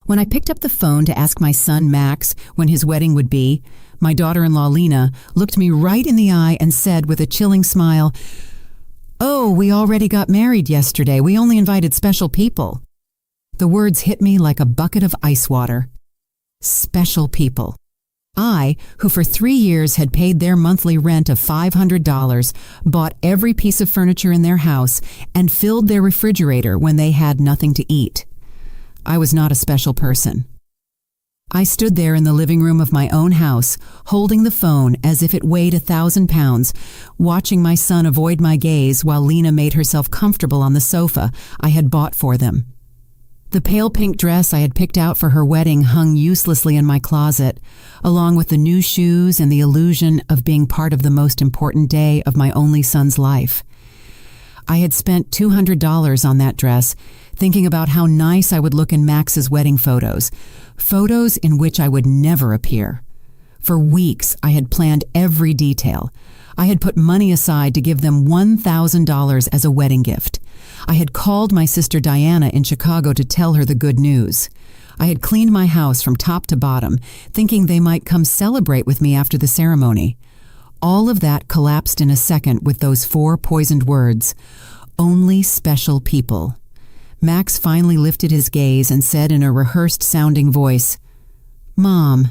When I picked up the phone to ask my son Max when his wedding would be, my daughter-in-law Lena looked me right in the eye and said with a chilling smile, "Oh, we already got married yesterday. We only invited special people." The words hit me like a bucket of ice water. Special people. I, who for 3 years had paid their monthly rent of $500, bought every piece of furniture in their house and filled their refrigerator when they had nothing to eat. I was not a special person. I stood there in the living room of my own house, holding the phone as if it weighed 1,000 pounds, watching my son avoid my gaze while Lena made herself comfortable on the sofa I had bought for them. The pale pink dress I had picked out for her wedding hung uselessly in my closet, along with the new shoes and the illusion of being part of the most important day of my only son's life. I had spent $200 on that dress, thinking about how nice I would look in Max's wedding photos in which I would never appear. For weeks, I had planned every detail. I had put money aside to give them $1,000 as a wedding gift. I had called my sister Diana in Chicago to tell her the good news. I had cleaned my house from top to bottom, thinking they might come celebrate with me after the ceremony. All of that collapsed in a second with those 4 poisoned words, "Only special people." Max finally lifted his gaze and said in a rehearsed-sounding voice, "Mom,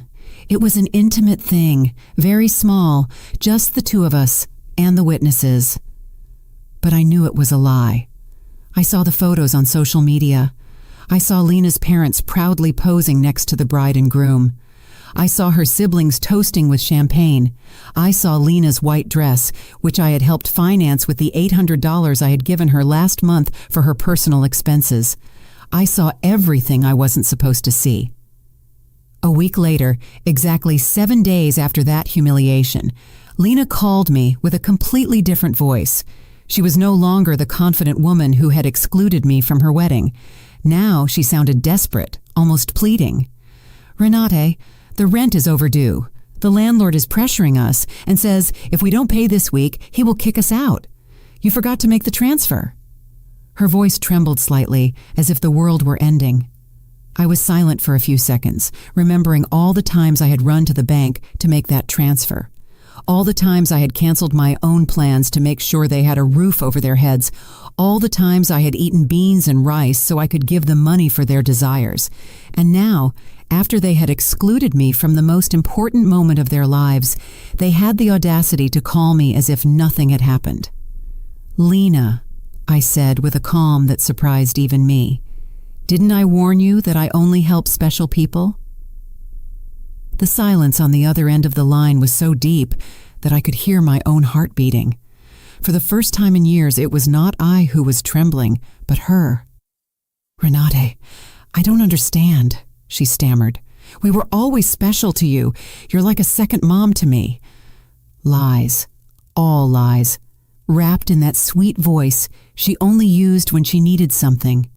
it was an intimate thing, very small, just the 2 of us and the witnesses." But I knew it was a lie. I saw the photos on social media. I saw Lena's parents proudly posing next to the bride and groom. I saw her siblings toasting with champagne. I saw Lena's white dress, which I had helped finance with the $800 I had given her last month for her personal expenses. I saw everything I wasn't supposed to see. A week later, exactly 7 days after that humiliation, Lena called me with a completely different voice. She was no longer the confident woman who had excluded me from her wedding. Now she sounded desperate, almost pleading. "Renate, the rent is overdue. The landlord is pressuring us and says if we don't pay this week, he will kick us out. You forgot to make the transfer." Her voice trembled slightly, as if the world were ending. I was silent for a few seconds, remembering all the times I had run to the bank to make that transfer. All the times I had canceled my own plans to make sure they had a roof over their heads. All the times I had eaten beans and rice so I could give them money for their desires. And now, after they had excluded me from the most important moment of their lives, they had the audacity to call me as if nothing had happened. "Lena," I said with a calm that surprised even me, "didn't I warn you that I only help special people?" The silence on the other end of the line was so deep that I could hear my own heart beating. For the first time in years, it was not I who was trembling, but her. "Renate, I don't understand," she stammered. "We were always special to you. You're like a second mom to me." Lies. All lies. Wrapped in that sweet voice she only used when she needed something.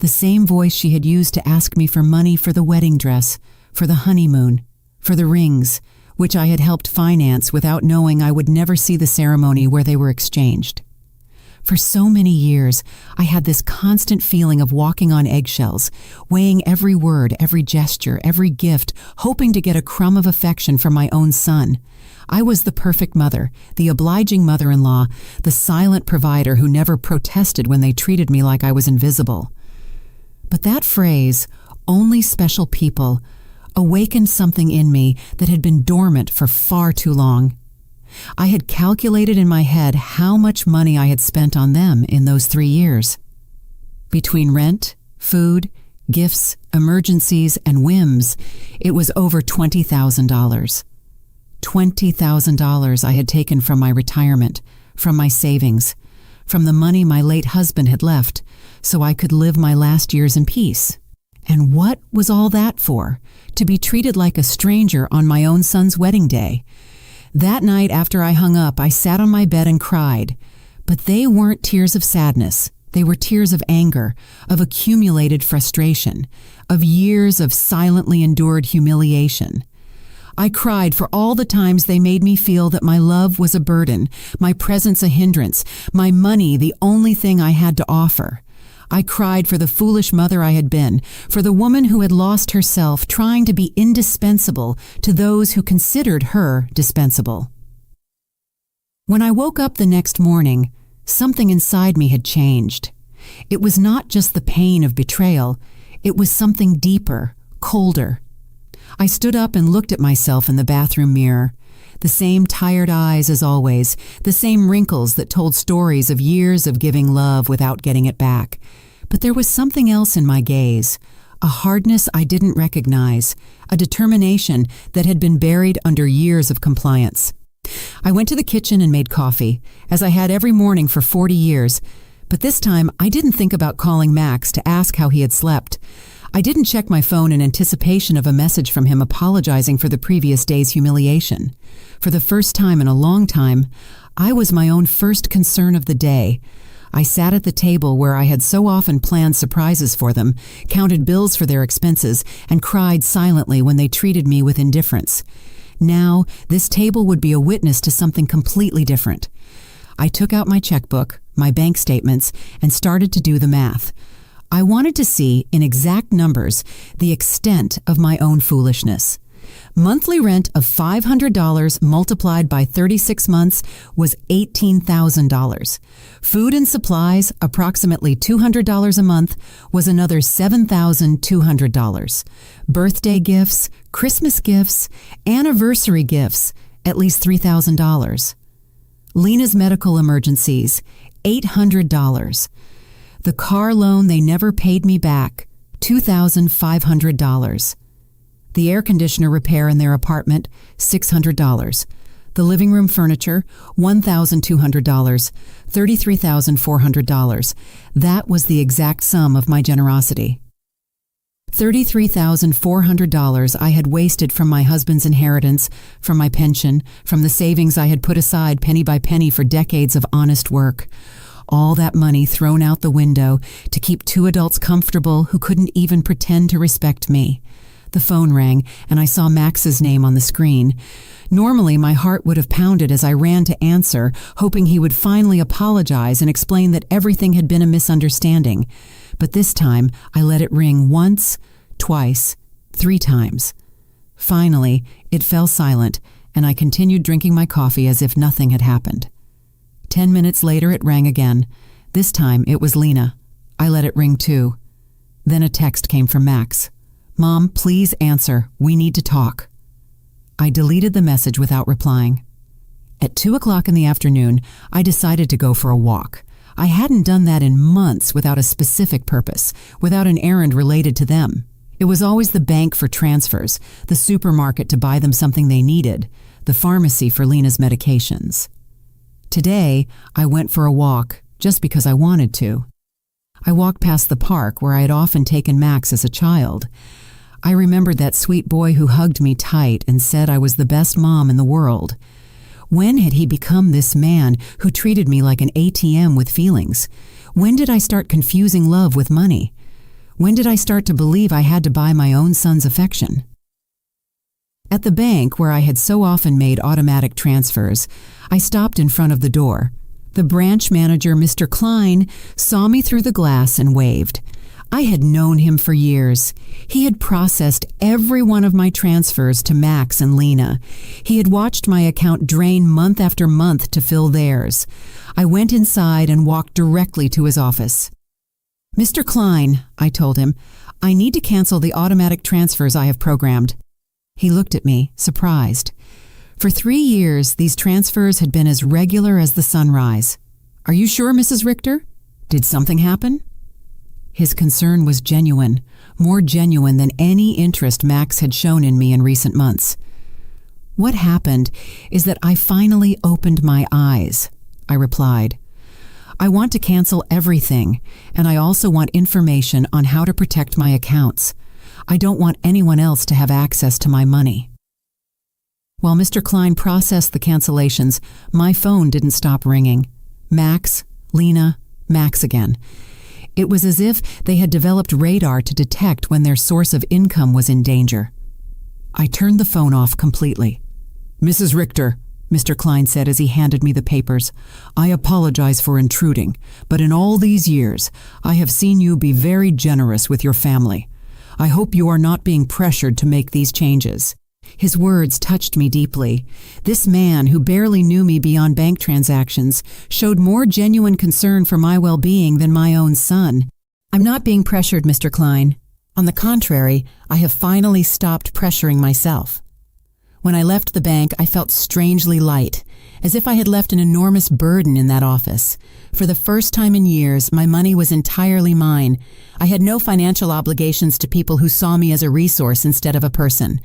The same voice she had used to ask me for money for the wedding dress, for the honeymoon, for the rings, which I had helped finance without knowing I would never see the ceremony where they were exchanged. For so many years, I had this constant feeling of walking on eggshells, weighing every word, every gesture, every gift, hoping to get a crumb of affection from my own son. I was the perfect mother, the obliging mother-in-law, the silent provider who never protested when they treated me like I was invisible. But that phrase, "only special people," awakened something in me that had been dormant for far too long. I had calculated in my head how much money I had spent on them in those 3 years. Between rent, food, gifts, emergencies, and whims, it was over $20,000. $20,000 I had taken from my retirement, from my savings, from the money my late husband had left, so I could live my last years in peace. And what was all that for? To be treated like a stranger on my own son's wedding day. That night after I hung up, I sat on my bed and cried. But they weren't tears of sadness. They were tears of anger, of accumulated frustration, of years of silently endured humiliation. I cried for all the times they made me feel that my love was a burden, my presence a hindrance, my money the only thing I had to offer. I cried for the foolish mother I had been, for the woman who had lost herself trying to be indispensable to those who considered her dispensable. When I woke up the next morning, something inside me had changed. It was not just the pain of betrayal, it was something deeper, colder. I stood up and looked at myself in the bathroom mirror. The same tired eyes as always, the same wrinkles that told stories of years of giving love without getting it back. But there was something else in my gaze, a hardness I didn't recognize, a determination that had been buried under years of compliance. I went to the kitchen and made coffee, as I had every morning for 40 years, but this time I didn't think about calling Max to ask how he had slept. I didn't check my phone in anticipation of a message from him apologizing for the previous day's humiliation. For the first time in a long time, I was my own first concern of the day. I sat at the table where I had so often planned surprises for them, counted bills for their expenses, and cried silently when they treated me with indifference. Now, this table would be a witness to something completely different. I took out my checkbook, my bank statements, and started to do the math. I wanted to see, in exact numbers, the extent of my own foolishness. Monthly rent of $500 multiplied by 36 months was $18,000. Food and supplies, approximately $200 a month, was another $7,200. Birthday gifts, Christmas gifts, anniversary gifts, at least $3,000. Lena's medical emergencies, $800. The car loan they never paid me back, $2,500. The air conditioner repair in their apartment, $600. The living room furniture, $1,200, $33,400. That was the exact sum of my generosity. $33,400 I had wasted from my husband's inheritance, from my pension, from the savings I had put aside penny by penny for decades of honest work. All that money thrown out the window to keep two adults comfortable who couldn't even pretend to respect me. The phone rang, and I saw Max's name on the screen. Normally, my heart would have pounded as I ran to answer, hoping he would finally apologize and explain that everything had been a misunderstanding. But this time, I let it ring once, twice, 3 times. Finally, it fell silent, and I continued drinking my coffee as if nothing had happened. 10 minutes later, it rang again. This time, it was Lena. I let it ring too. Then a text came from Max. "Mom, please answer. We need to talk." I deleted the message without replying. At 2 o'clock in the afternoon, I decided to go for a walk. I hadn't done that in months without a specific purpose, without an errand related to them. It was always the bank for transfers, the supermarket to buy them something they needed, the pharmacy for Lena's medications. Today, I went for a walk just because I wanted to. I walked past the park where I had often taken Max as a child. I remembered that sweet boy who hugged me tight and said I was the best mom in the world. When had he become this man who treated me like an ATM with feelings? When did I start confusing love with money? When did I start to believe I had to buy my own son's affection? At the bank where I had so often made automatic transfers, I stopped in front of the door. The branch manager, Mr. Klein, saw me through the glass and waved. I had known him for years. He had processed every one of my transfers to Max and Lena. He had watched my account drain month after month to fill theirs. I went inside and walked directly to his office. "Mr. Klein," I told him, "I need to cancel the automatic transfers I have programmed." He looked at me, surprised. For 3 years, these transfers had been as regular as the sunrise. "Are you sure, Mrs. Richter? Did something happen?" His concern was genuine, more genuine than any interest Max had shown in me in recent months. "What happened is that I finally opened my eyes," I replied. "I want to cancel everything, and I also want information on how to protect my accounts. I don't want anyone else to have access to my money." While Mr. Klein processed the cancellations, my phone didn't stop ringing. Max, Lena, Max again. It was as if they had developed radar to detect when their source of income was in danger. I turned the phone off completely. "Mrs. Richter," Mr. Klein said as he handed me the papers. "I apologize for intruding, but in all these years, I have seen you be very generous with your family. I hope you are not being pressured to make these changes." His words touched me deeply. This man, who barely knew me beyond bank transactions, showed more genuine concern for my well-being than my own son. "I'm not being pressured, Mr. Klein. On the contrary, I have finally stopped pressuring myself." When I left the bank, I felt strangely light, as if I had left an enormous burden in that office. For the first time in years, my money was entirely mine. I had no financial obligations to people who saw me as a resource instead of a person.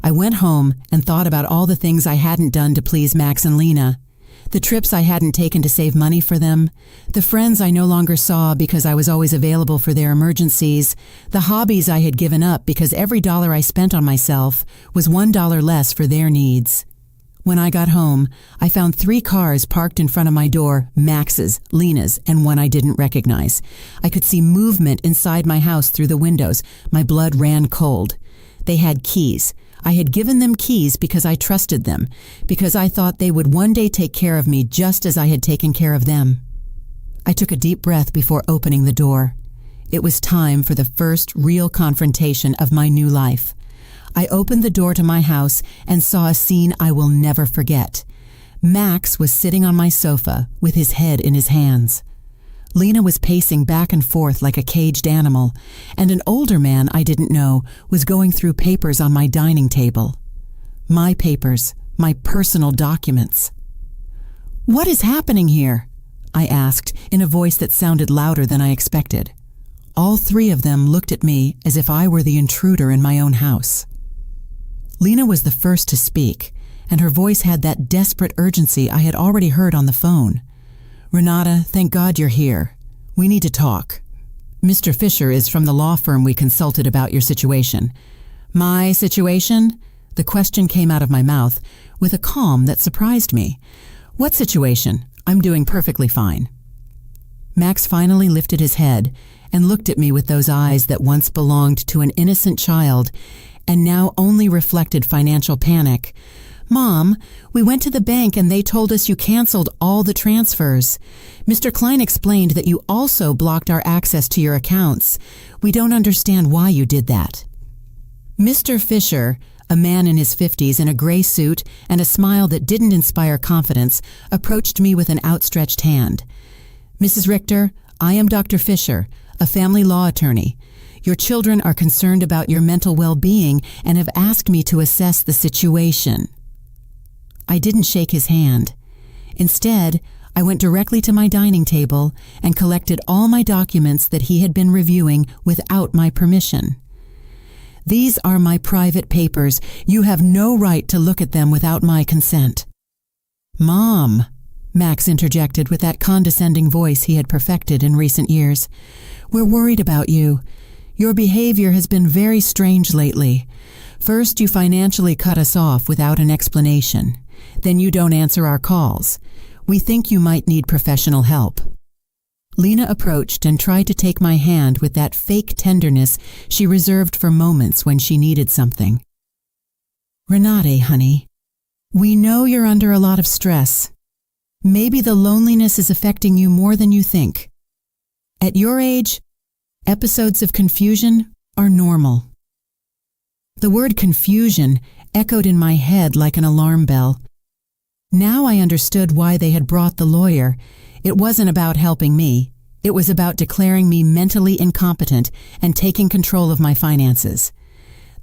I went home and thought about all the things I hadn't done to please Max and Lena. The trips I hadn't taken to save money for them, the friends I no longer saw because I was always available for their emergencies, the hobbies I had given up because every dollar I spent on myself was $1 less for their needs. When I got home, I found 3 cars parked in front of my door, Max's, Lena's, and one I didn't recognize. I could see movement inside my house through the windows. My blood ran cold. They had keys. I had given them keys because I trusted them, because I thought they would one day take care of me just as I had taken care of them. I took a deep breath before opening the door. It was time for the first real confrontation of my new life. I opened the door to my house and saw a scene I will never forget. Max was sitting on my sofa with his head in his hands. Lena was pacing back and forth like a caged animal, and an older man I didn't know was going through papers on my dining table. My papers, my personal documents. "What is happening here?" I asked in a voice that sounded louder than I expected. All 3 of them looked at me as if I were the intruder in my own house. Lena was the first to speak, and her voice had that desperate urgency I had already heard on the phone. "Renata, thank God you're here. We need to talk. Mr. Fisher is from the law firm we consulted about your situation." "My situation?" The question came out of my mouth with a calm that surprised me. "What situation? I'm doing perfectly fine." Max finally lifted his head and looked at me with those eyes that once belonged to an innocent child and now only reflected financial panic. "Mom, we went to the bank and they told us you canceled all the transfers. Mr. Klein explained that you also blocked our access to your accounts. We don't understand why you did that." Mr. Fisher, a man in his 50s in a gray suit and a smile that didn't inspire confidence, approached me with an outstretched hand. "Mrs. Richter, I am Dr. Fisher, a family law attorney. Your children are concerned about your mental well-being and have asked me to assess the situation." I didn't shake his hand. Instead, I went directly to my dining table and collected all my documents that he had been reviewing without my permission. "These are my private papers. You have no right to look at them without my consent." "Mom," Max interjected with that condescending voice he had perfected in recent years, "we're worried about you. Your behavior has been very strange lately. First, you financially cut us off without an explanation. Then you don't answer our calls. We think you might need professional help." Lena approached and tried to take my hand with that fake tenderness she reserved for moments when she needed something. "Renate, honey, we know you're under a lot of stress. Maybe the loneliness is affecting you more than you think. At your age, episodes of confusion are normal." The word confusion echoed in my head like an alarm bell. Now I understood why they had brought the lawyer. It wasn't about helping me. It was about declaring me mentally incompetent and taking control of my finances.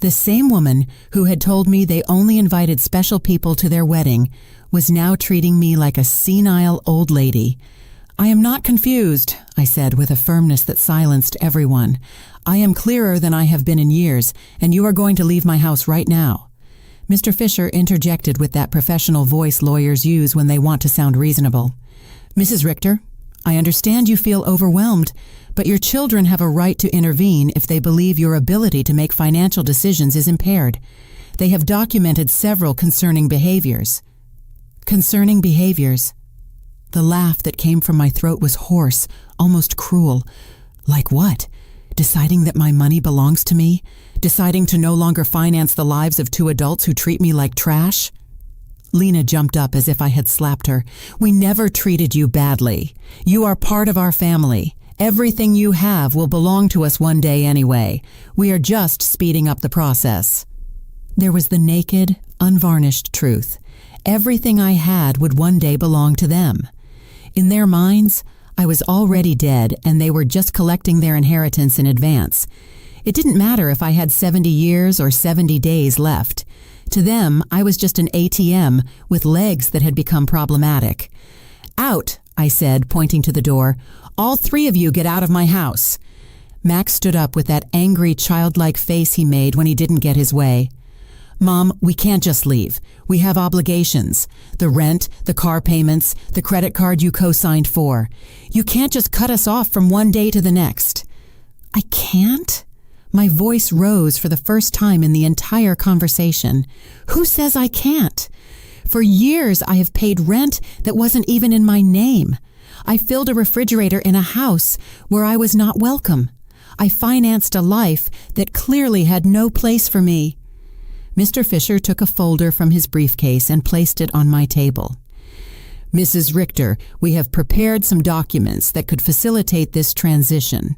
The same woman who had told me they only invited special people to their wedding was now treating me like a senile old lady. "I am not confused," I said with a firmness that silenced everyone. "I am clearer than I have been in years, and you are going to leave my house right now." Mr. Fisher interjected with that professional voice lawyers use when they want to sound reasonable. "Mrs. Richter, I understand you feel overwhelmed, but your children have a right to intervene if they believe your ability to make financial decisions is impaired. They have documented several concerning behaviors." Concerning behaviors? The laugh that came from my throat was hoarse, almost cruel. Like what? Deciding that my money belongs to me? Deciding to no longer finance the lives of 2 adults who treat me like trash? Lena jumped up as if I had slapped her. "We never treated you badly. You are part of our family. Everything you have will belong to us one day anyway. We are just speeding up the process." There was the naked, unvarnished truth. Everything I had would one day belong to them. In their minds, I was already dead and they were just collecting their inheritance in advance. It didn't matter if I had 70 years or 70 days left. To them, I was just an ATM with legs that had become problematic. "Out," I said, pointing to the door. "All three of you get out of my house." Max stood up with that angry, childlike face he made when he didn't get his way. "Mom, we can't just leave. We have obligations. The rent, the car payments, the credit card you co-signed for. You can't just cut us off from one day to the next." "I can't?" My voice rose for the first time in the entire conversation. "Who says I can't? For years I have paid rent that wasn't even in my name. I filled a refrigerator in a house where I was not welcome. I financed a life that clearly had no place for me." Mr. Fisher took a folder from his briefcase and placed it on my table. "Mrs. Richter, we have prepared some documents that could facilitate this transition.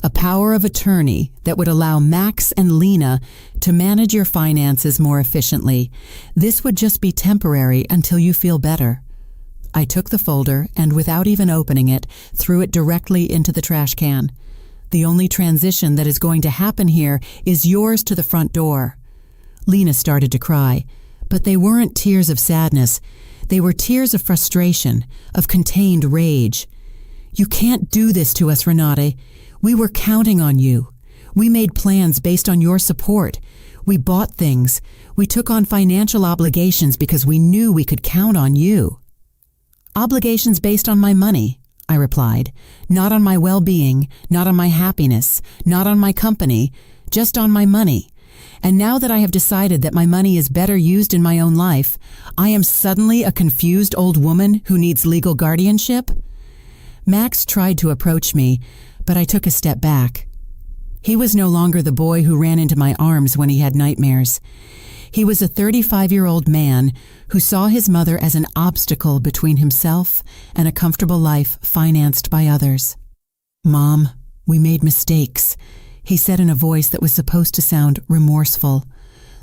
A power of attorney that would allow Max and Lena to manage your finances more efficiently. This would just be temporary until you feel better." I took the folder and, without even opening it, threw it directly into the trash can. "The only transition that is going to happen here is yours to the front door." Lena started to cry, but they weren't tears of sadness. They were tears of frustration, of contained rage. "You can't do this to us, Renate. We were counting on you. We made plans based on your support. We bought things. We took on financial obligations because we knew we could count on you." "Obligations based on my money," I replied. "Not on my well-being, not on my happiness, not on my company, just on my money. And now that I have decided that my money is better used in my own life, I am suddenly a confused old woman who needs legal guardianship?" Max tried to approach me, but I took a step back. He was no longer the boy who ran into my arms when he had nightmares. He was a 35-year-old man who saw his mother as an obstacle between himself and a comfortable life financed by others. "Mom, we made mistakes," he said in a voice that was supposed to sound remorseful.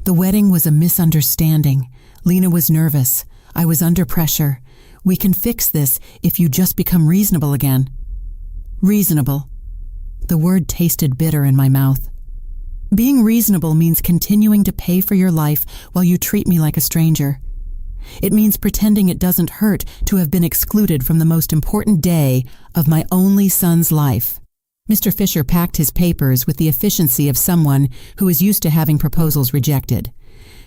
"The wedding was a misunderstanding. Lena was nervous. I was under pressure. We can fix this if you just become reasonable again." Reasonable. The word tasted bitter in my mouth. Being reasonable means continuing to pay for your life while you treat me like a stranger. It means pretending it doesn't hurt to have been excluded from the most important day of my only son's life. Mr. Fisher packed his papers with the efficiency of someone who is used to having proposals rejected.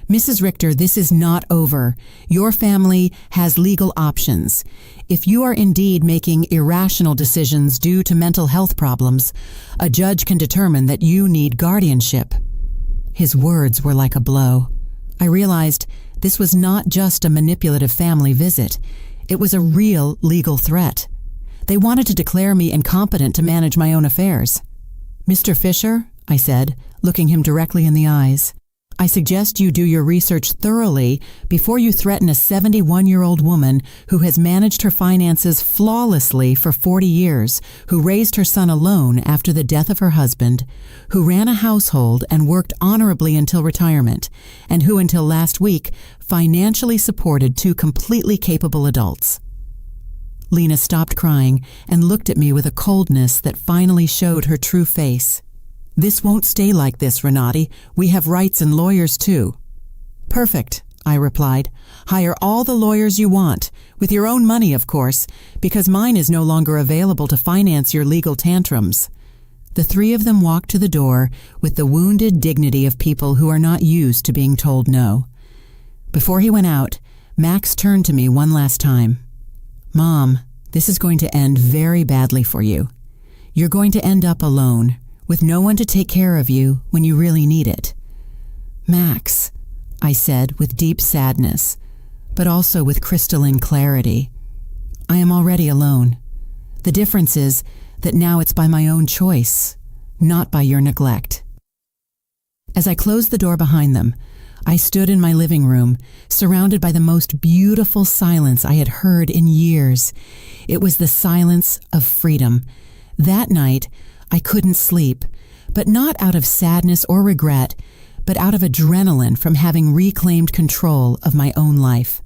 "Mrs. Richter, this is not over. Your family has legal options. If you are indeed making irrational decisions due to mental health problems, a judge can determine that you need guardianship." His words were like a blow. I realized this was not just a manipulative family visit. It was a real legal threat. They wanted to declare me incompetent to manage my own affairs. "Mr. Fisher," I said, looking him directly in the eyes, "I suggest you do your research thoroughly before you threaten a 71-year-old woman who has managed her finances flawlessly for 40 years, who raised her son alone after the death of her husband, who ran a household and worked honorably until retirement, and who until last week financially supported two completely capable adults." Lena stopped crying and looked at me with a coldness that finally showed her true face. "This won't stay like this, Renate. We have rights and lawyers too." "Perfect," I replied. "Hire all the lawyers you want, with your own money, of course, because mine is no longer available to finance your legal tantrums." The three of them walked to the door with the wounded dignity of people who are not used to being told no. Before he went out, Max turned to me one last time. "Mom, this is going to end very badly for you. You're going to end up alone, with no one to take care of you when you really need it." "Max," I said with deep sadness, but also with crystalline clarity, "I am already alone. The difference is that now it's by my own choice, not by your neglect." As I closed the door behind them, I stood in my living room, surrounded by the most beautiful silence I had heard in years. It was the silence of freedom. That night, I couldn't sleep, but not out of sadness or regret, but out of adrenaline from having reclaimed control of my own life.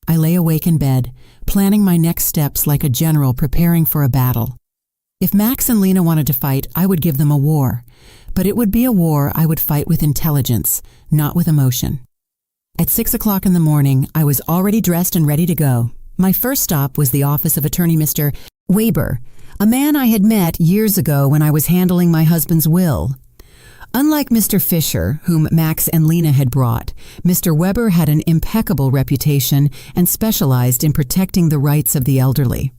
I lay awake in bed, planning my next steps like a general preparing for a battle. If Max and Lena wanted to fight, I would give them a war. But it would be a war I would fight with intelligence, not with emotion. At 6 o'clock in the morning, I was already dressed and ready to go. My first stop was the office of attorney Mr. Weber, a man I had met years ago when I was handling my husband's will. Unlike Mr. Fisher, whom Max and Lena had brought, Mr. Weber had an impeccable reputation and specialized in protecting the rights of the elderly.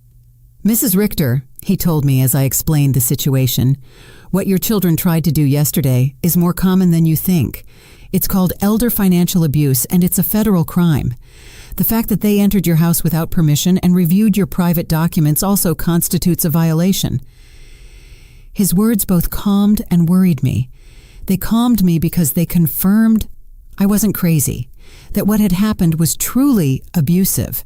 "Mrs. Richter," he told me as I explained the situation, "what your children tried to do yesterday is more common than you think. It's called elder financial abuse, and it's a federal crime. The fact that they entered your house without permission and reviewed your private documents also constitutes a violation." His words both calmed and worried me. They calmed me because they confirmed I wasn't crazy, that what had happened was truly abusive.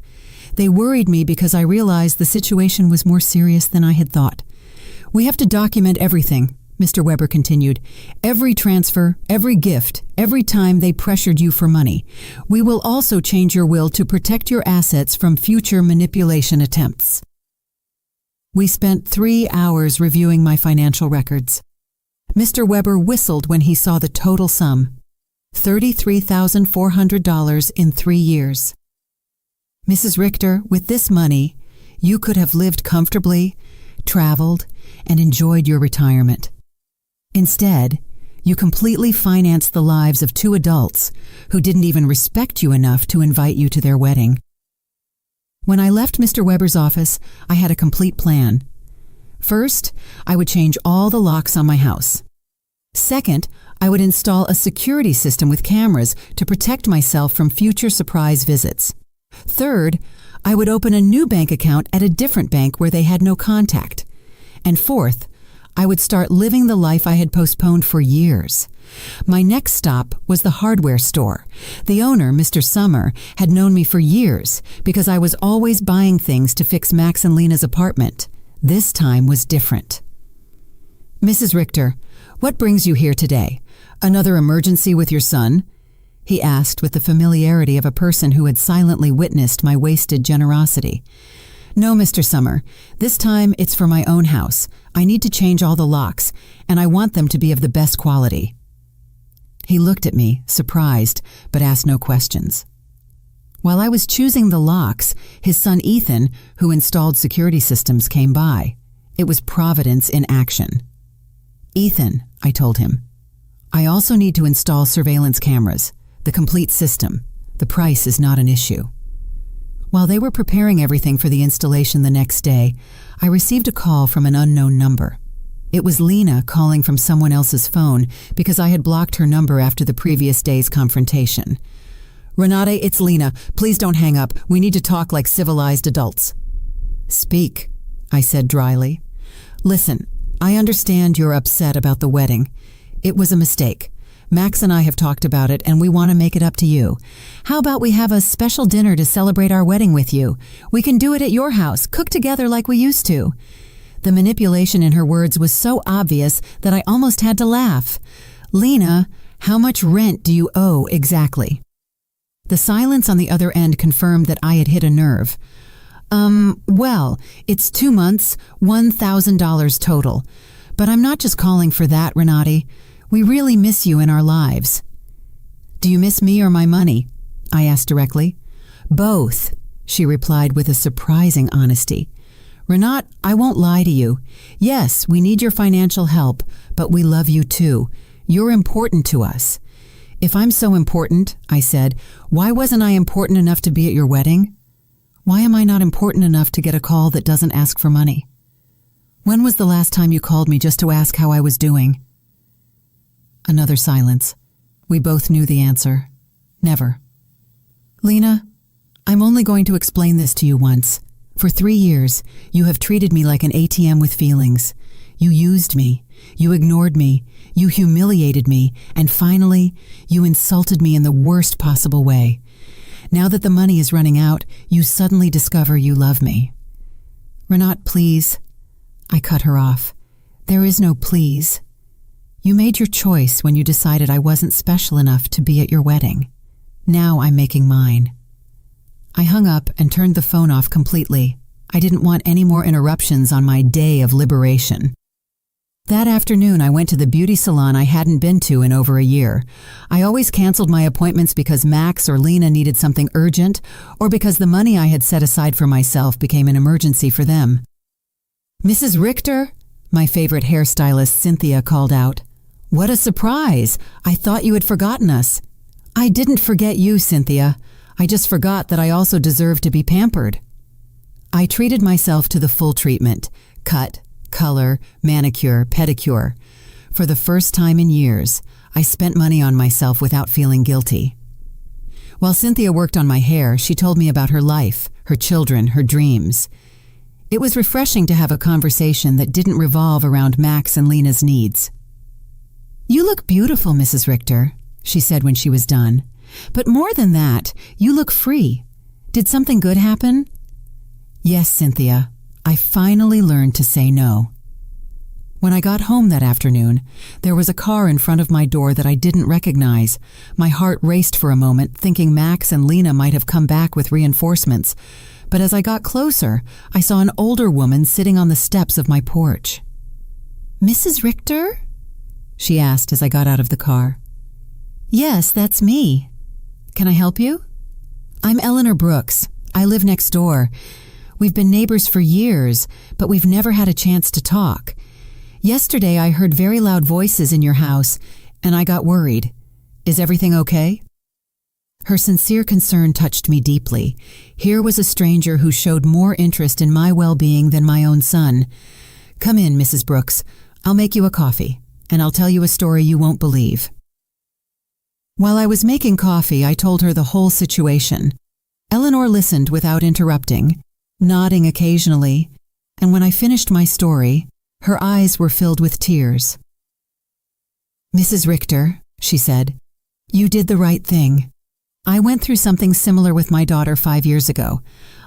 They worried me because I realized the situation was more serious than I had thought. "We have to document everything," Mr. Weber continued. "Every transfer, every gift, every time they pressured you for money. We will also change your will to protect your assets from future manipulation attempts." We spent 3 hours reviewing my financial records. Mr. Weber whistled when he saw the total sum, $33,400 in 3 years. "Mrs. Richter, with this money, you could have lived comfortably, traveled, and enjoyed your retirement. Instead, you completely financed the lives of 2 adults who didn't even respect you enough to invite you to their wedding." When I left Mr. Weber's office, I had a complete plan. First, I would change all the locks on my house. Second, I would install a security system with cameras to protect myself from future surprise visits. Third, I would open a new bank account at a different bank where they had no contact. And fourth, I would start living the life I had postponed for years. My next stop was the hardware store. The owner, Mr. Summer, had known me for years because I was always buying things to fix Max and Lena's apartment. This time was different. "Mrs. Richter, what brings you here today? Another emergency with your son?" he asked with the familiarity of a person who had silently witnessed my wasted generosity. "No, Mr. Summer. This time it's for my own house. I need to change all the locks, and I want them to be of the best quality." He looked at me, surprised, but asked no questions. While I was choosing the locks, his son Ethan, who installed security systems, came by. It was Providence in action. "Ethan," I told him, "I also need to install surveillance cameras, the complete system. The price is not an issue." While they were preparing everything for the installation the next day, I received a call from an unknown number. It was Lena calling from someone else's phone because I had blocked her number after the previous day's confrontation. "Renate, it's Lena. Please don't hang up. We need to talk like civilized adults." "Speak," I said dryly. "Listen, I understand you're upset about the wedding. It was a mistake. Max and I have talked about it, and we want to make it up to you. How about we have a special dinner to celebrate our wedding with you? We can do it at your house, cook together like we used to." The manipulation in her words was so obvious that I almost had to laugh. "Lena, how much rent do you owe exactly?" The silence on the other end confirmed that I had hit a nerve. Well, it's 2 months, $1,000 total. But I'm not just calling for that, Renate. We really miss you in our lives." "Do you miss me or my money?" I asked directly. "Both," she replied with a surprising honesty. "Renate, I won't lie to you. Yes, we need your financial help, but we love you too. You're important to us." "If I'm so important," I said, "why wasn't I important enough to be at your wedding? Why am I not important enough to get a call that doesn't ask for money? When was the last time you called me just to ask how I was doing?" Another silence. We both knew the answer. Never. "Lena, I'm only going to explain this to you once. For 3 years, you have treated me like an ATM with feelings. You used me. You ignored me. You humiliated me. And finally, you insulted me in the worst possible way. Now that the money is running out, you suddenly discover you love me. Renat, please. I cut her off. There is no please. You made your choice when you decided I wasn't special enough to be at your wedding. Now I'm making mine. I hung up and turned the phone off completely. I didn't want any more interruptions on my day of liberation. That afternoon, I went to the beauty salon I hadn't been to in over a year. I always canceled my appointments because Max or Lena needed something urgent, or because the money I had set aside for myself became an emergency for them. "Mrs. Richter?" my favorite hairstylist Cynthia called out. "What a surprise! I thought you had forgotten us." "I didn't forget you, Cynthia. I just forgot that I also deserve to be pampered." I treated myself to the full treatment: cut, color, manicure, pedicure. For the first time in years, I spent money on myself without feeling guilty. While Cynthia worked on my hair, she told me about her life, her children, her dreams. It was refreshing to have a conversation that didn't revolve around Max and Lena's needs. "You look beautiful, Mrs. Richter," she said when she was done. "But more than that, you look free. Did something good happen?" "Yes, Cynthia. I finally learned to say no." When I got home that afternoon, there was a car in front of my door that I didn't recognize. My heart raced for a moment, thinking Max and Lena might have come back with reinforcements. But as I got closer, I saw an older woman sitting on the steps of my porch. "Mrs. Richter?" she asked as I got out of the car. "Yes, that's me. Can I help you?" "I'm Eleanor Brooks. I live next door. We've been neighbors for years, but we've never had a chance to talk. Yesterday I heard very loud voices in your house, and I got worried. Is everything okay?" Her sincere concern touched me deeply. Here was a stranger who showed more interest in my well-being than my own son. "Come in, Mrs. Brooks. I'll make you a coffee, and I'll tell you a story you won't believe." While I was making coffee, I told her the whole situation. Eleanor listened without interrupting, nodding occasionally, and when I finished my story, her eyes were filled with tears. "Mrs. Richter," she said, "you did the right thing. I went through something similar with my daughter 5 years ago.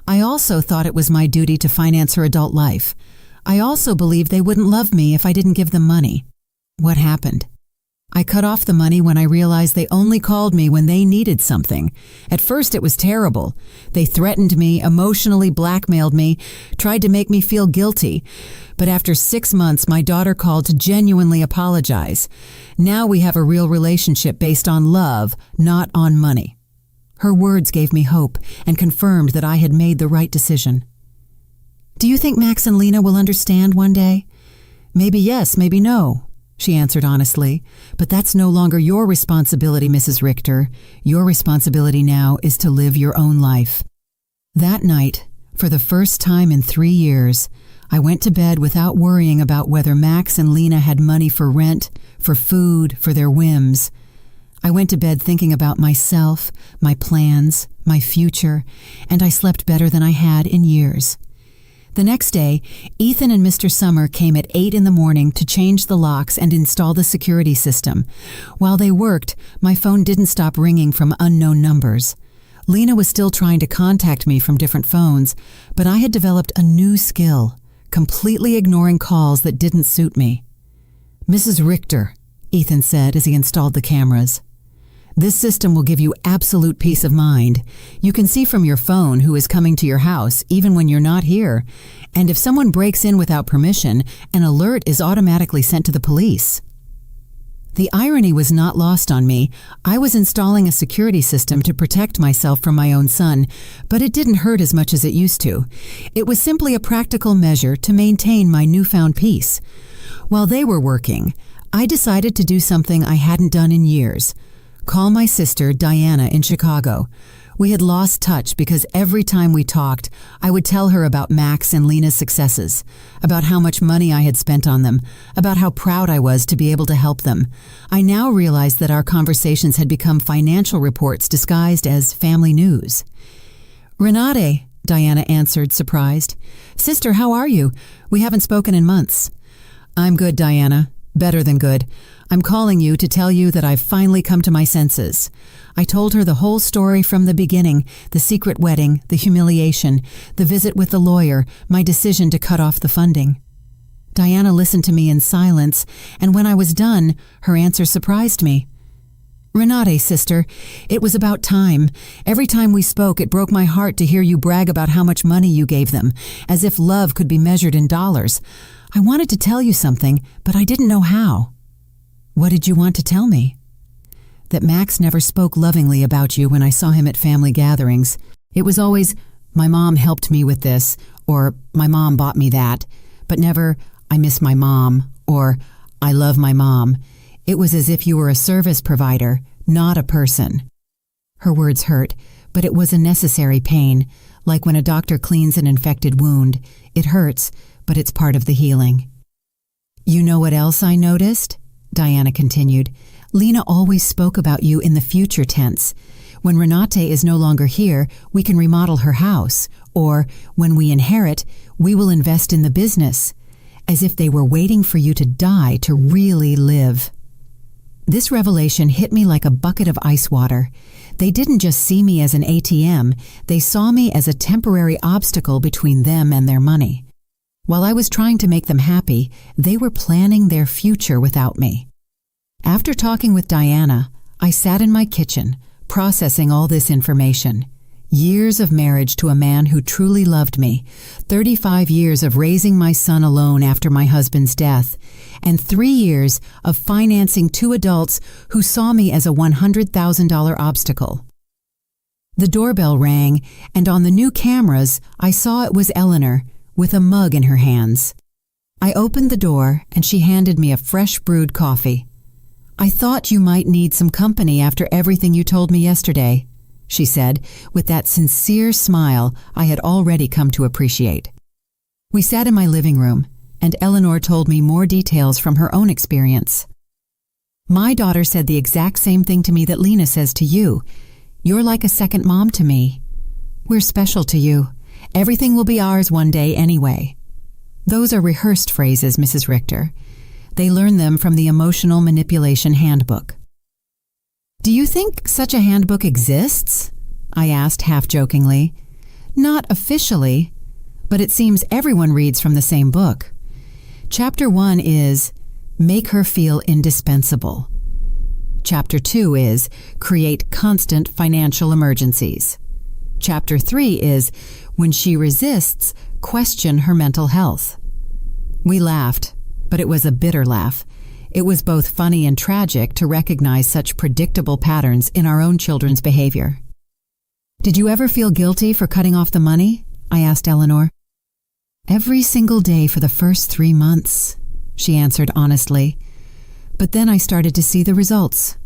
I also thought it was my duty to finance her adult life. I also believed they wouldn't love me if I didn't give them money. What happened? I cut off the money when I realized they only called me when they needed something. At first it was terrible. They threatened me, emotionally blackmailed me, tried to make me feel guilty. But after 6 months, my daughter called to genuinely apologize. Now we have a real relationship based on love, not on money." Her words gave me hope and confirmed that I had made the right decision. "Do you think Max and Lena will understand one day?" "Maybe yes, maybe no," she answered honestly. "But that's no longer your responsibility, Mrs. Richter. Your responsibility now is to live your own life." That night, for the first time in 3 years, I went to bed without worrying about whether Max and Lena had money for rent, for food, for their whims. I went to bed thinking about myself, my plans, my future, and I slept better than I had in years. The next day, Ethan and Mr. Summer came at 8 in the morning to change the locks and install the security system. While they worked, my phone didn't stop ringing from unknown numbers. Lena was still trying to contact me from different phones, but I had developed a new skill, completely ignoring calls that didn't suit me. "Mrs. Richter," Ethan said as he installed the cameras, "this system will give you absolute peace of mind. You can see from your phone who is coming to your house even when you're not here. And if someone breaks in without permission, an alert is automatically sent to the police." The irony was not lost on me. I was installing a security system to protect myself from my own son, but it didn't hurt as much as it used to. It was simply a practical measure to maintain my newfound peace. While they were working, I decided to do something I hadn't done in years. Call my sister, Diana, in Chicago. We had lost touch because every time we talked, I would tell her about Max and Lena's successes, about how much money I had spent on them, about how proud I was to be able to help them. I now realized that our conversations had become financial reports disguised as family news. "Renate," Diana answered, surprised. "Sister, how are you? We haven't spoken in months." I'm good, Diana. Better than good. I'm calling you to tell you that I've finally come to my senses. I told her the whole story from the beginning, the secret wedding, the humiliation, the visit with the lawyer, my decision to cut off the funding. Diana listened to me in silence, and when I was done, her answer surprised me. Renate, sister, it was about time. Every time we spoke, it broke my heart to hear you brag about how much money you gave them, as if love could be measured in dollars. I wanted to tell you something, but I didn't know how. What did you want to tell me? That Max never spoke lovingly about you when I saw him at family gatherings. It was always, my mom helped me with this, or my mom bought me that, but never, I miss my mom, or I love my mom. It was as if you were a service provider, not a person. Her words hurt, but it was a necessary pain, like when a doctor cleans an infected wound. It hurts, but it's part of the healing. You know what else I noticed? Diana continued. Lena always spoke about you in the future tense. When Renate is no longer here, we can remodel her house, or when we inherit, we will invest in the business, as if they were waiting for you to die to really live. This revelation hit me like a bucket of ice water. They didn't just see me as an ATM, they saw me as a temporary obstacle between them and their money. While I was trying to make them happy, they were planning their future without me. After talking with Diana, I sat in my kitchen, processing all this information. Years of marriage to a man who truly loved me, 35 years of raising my son alone after my husband's death, and 3 years of financing 2 adults who saw me as a $100,000 obstacle. The doorbell rang, and on the new cameras, I saw it was Eleanor, with a mug in her hands. I opened the door, and she handed me a fresh brewed coffee. I thought you might need some company after everything you told me yesterday, she said, with that sincere smile I had already come to appreciate. We sat in my living room, and Eleanor told me more details from her own experience. My daughter said the exact same thing to me that Lena says to you. You're like a second mom to me. We're special to you. Everything will be ours one day anyway. Those are rehearsed phrases, Mrs. Richter. They learn them from the Emotional Manipulation Handbook. Do you think such a handbook exists? I asked half-jokingly. Not officially, but it seems everyone reads from the same book. Chapter 1 is Make Her Feel Indispensable. Chapter 2 is Create Constant Financial Emergencies. Chapter 3 is When She Resists, Question Her Mental Health. We laughed, but it was a bitter laugh. It was both funny and tragic to recognize such predictable patterns in our own children's behavior. Did you ever feel guilty for cutting off the money? I asked Eleanor. Every single day for the first 3 months, she answered honestly. But then I started to see the results.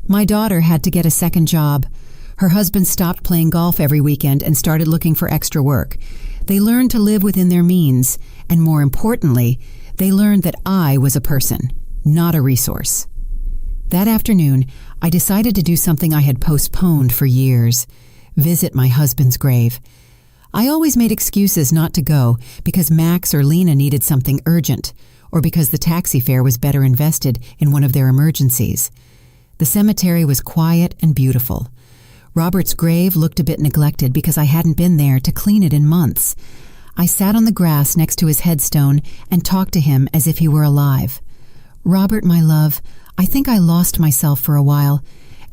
My daughter had to get a second job. Her husband stopped playing golf every weekend and started looking for extra work. They learned to live within their means, and more importantly, they learned that I was a person, not a resource. That afternoon, I decided to do something I had postponed for years, visit my husband's grave. I always made excuses not to go because Max or Lena needed something urgent, or because the taxi fare was better invested in one of their emergencies. The cemetery was quiet and beautiful. Robert's grave looked a bit neglected because I hadn't been there to clean it in months. I sat on the grass next to his headstone and talked to him as if he were alive. Robert, my love, I think I lost myself for a while.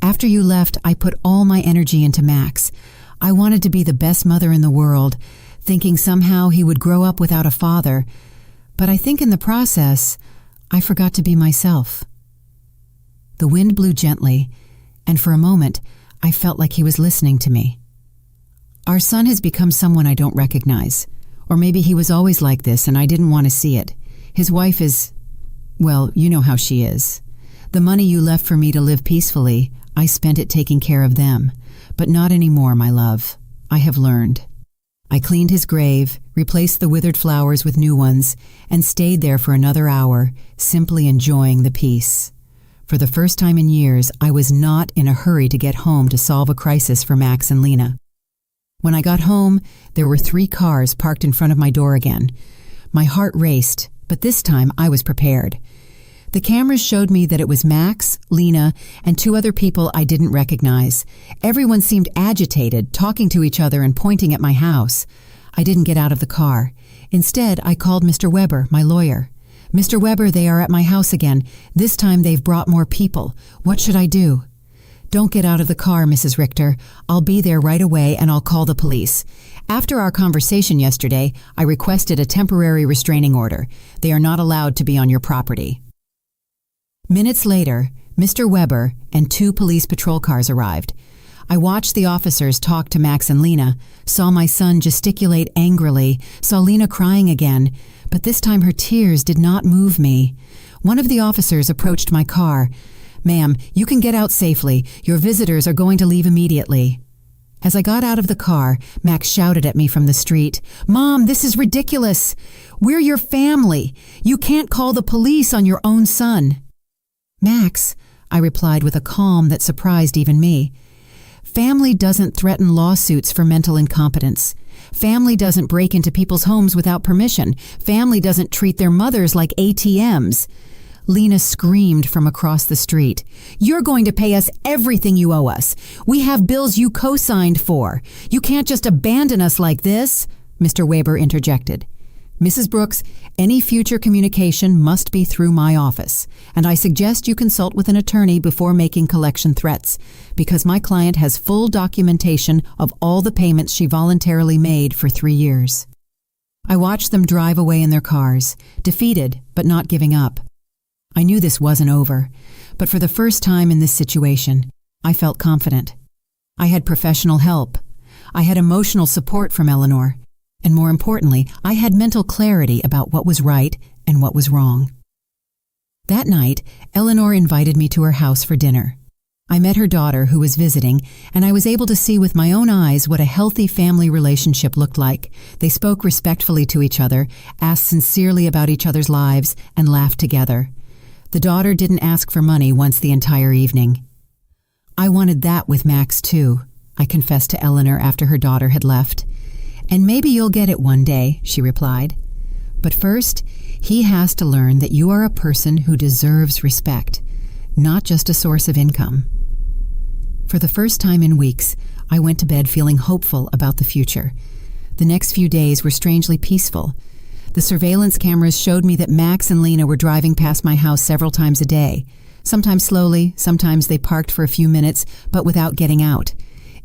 After you left, I put all my energy into Max. I wanted to be the best mother in the world, thinking somehow he would grow up without a father. But I think in the process, I forgot to be myself. The wind blew gently, and for a moment, I felt like he was listening to me. Our son has become someone I don't recognize. Or maybe he was always like this and I didn't want to see it. His wife is, well, you know how she is. The money you left for me to live peacefully, I spent it taking care of them. But not anymore, my love. I have learned. I cleaned his grave, replaced the withered flowers with new ones, and stayed there for another hour, simply enjoying the peace. For the first time in years, I was not in a hurry to get home to solve a crisis for Max and Lena. When I got home, there were 3 cars parked in front of my door again. My heart raced, but this time I was prepared. The cameras showed me that it was Max, Lena, and 2 other people I didn't recognize. Everyone seemed agitated, talking to each other and pointing at my house. I didn't get out of the car. Instead, I called Mr. Weber, my lawyer. "Mr. Weber, they are at my house again. This time they've brought more people. What should I do?" "Don't get out of the car, Mrs. Richter. I'll be there right away and I'll call the police. After our conversation yesterday, I requested a temporary restraining order. They are not allowed to be on your property." Minutes later, Mr. Weber and 2 police patrol cars arrived. I watched the officers talk to Max and Lena, saw my son gesticulate angrily, saw Lena crying again, but this time her tears did not move me. One of the officers approached my car. "Ma'am, you can get out safely. Your visitors are going to leave immediately." As I got out of the car, Max shouted at me from the street, "Mom, this is ridiculous. We're your family. You can't call the police on your own son." "Max," I replied with a calm that surprised even me, "family doesn't threaten lawsuits for mental incompetence. Family doesn't break into people's homes without permission. Family doesn't treat their mothers like ATMs. Lena screamed from across the street, "You're going to pay us everything you owe us. We have bills you co-signed for. You can't just abandon us like this," Mr. Weber interjected. "Mrs. Brooks, any future communication must be through my office, and I suggest you consult with an attorney before making collection threats, because my client has full documentation of all the payments she voluntarily made for 3 years." I watched them drive away in their cars, defeated but not giving up. I knew this wasn't over, but for the first time in this situation, I felt confident. I had professional help. I had emotional support from Eleanor. And more importantly, I had mental clarity about what was right and what was wrong. That night, Eleanor invited me to her house for dinner. I met her daughter who was visiting, and I was able to see with my own eyes what a healthy family relationship looked like. They spoke respectfully to each other, asked sincerely about each other's lives, and laughed together. The daughter didn't ask for money once the entire evening. "I wanted that with Max too," I confessed to Eleanor after her daughter had left. "And maybe you'll get it one day," she replied. "But first, he has to learn that you are a person who deserves respect, not just a source of income." For the first time in weeks, I went to bed feeling hopeful about the future. The next few days were strangely peaceful. The surveillance cameras showed me that Max and Lena were driving past my house several times a day. Sometimes slowly, sometimes they parked for a few minutes, but without getting out.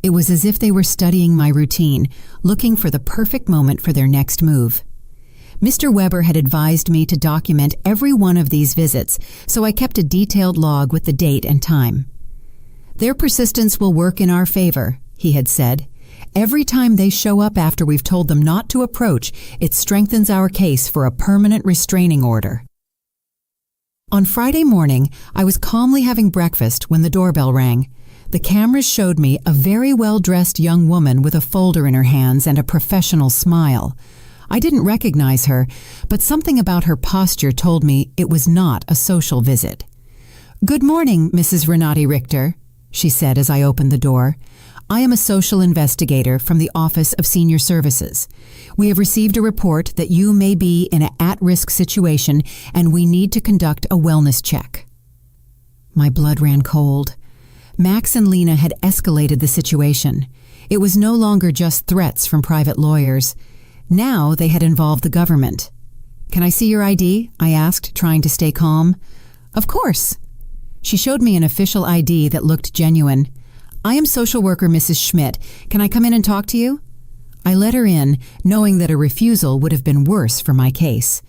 It was as if they were studying my routine, looking for the perfect moment for their next move. Mr. Weber had advised me to document every one of these visits, so I kept a detailed log with the date and time. "Their persistence will work in our favor," he had said. "Every time they show up after we've told them not to approach, it strengthens our case for a permanent restraining order." On Friday morning, I was calmly having breakfast when the doorbell rang. The cameras showed me a very well-dressed young woman with a folder in her hands and a professional smile. I didn't recognize her, but something about her posture told me it was not a social visit. "Good morning, Mrs. Renati Richter," she said as I opened the door. "I am a social investigator from the Office of Senior Services. We have received a report that you may be in an at-risk situation and we need to conduct a wellness check." My blood ran cold. Max and Lena had escalated the situation. It was no longer just threats from private lawyers. Now they had involved the government. "Can I see your ID?" I asked, trying to stay calm. "Of course." She showed me an official ID that looked genuine. "I am social worker Mrs. Schmidt. Can I come in and talk to you?" I let her in, knowing that a refusal would have been worse for my case.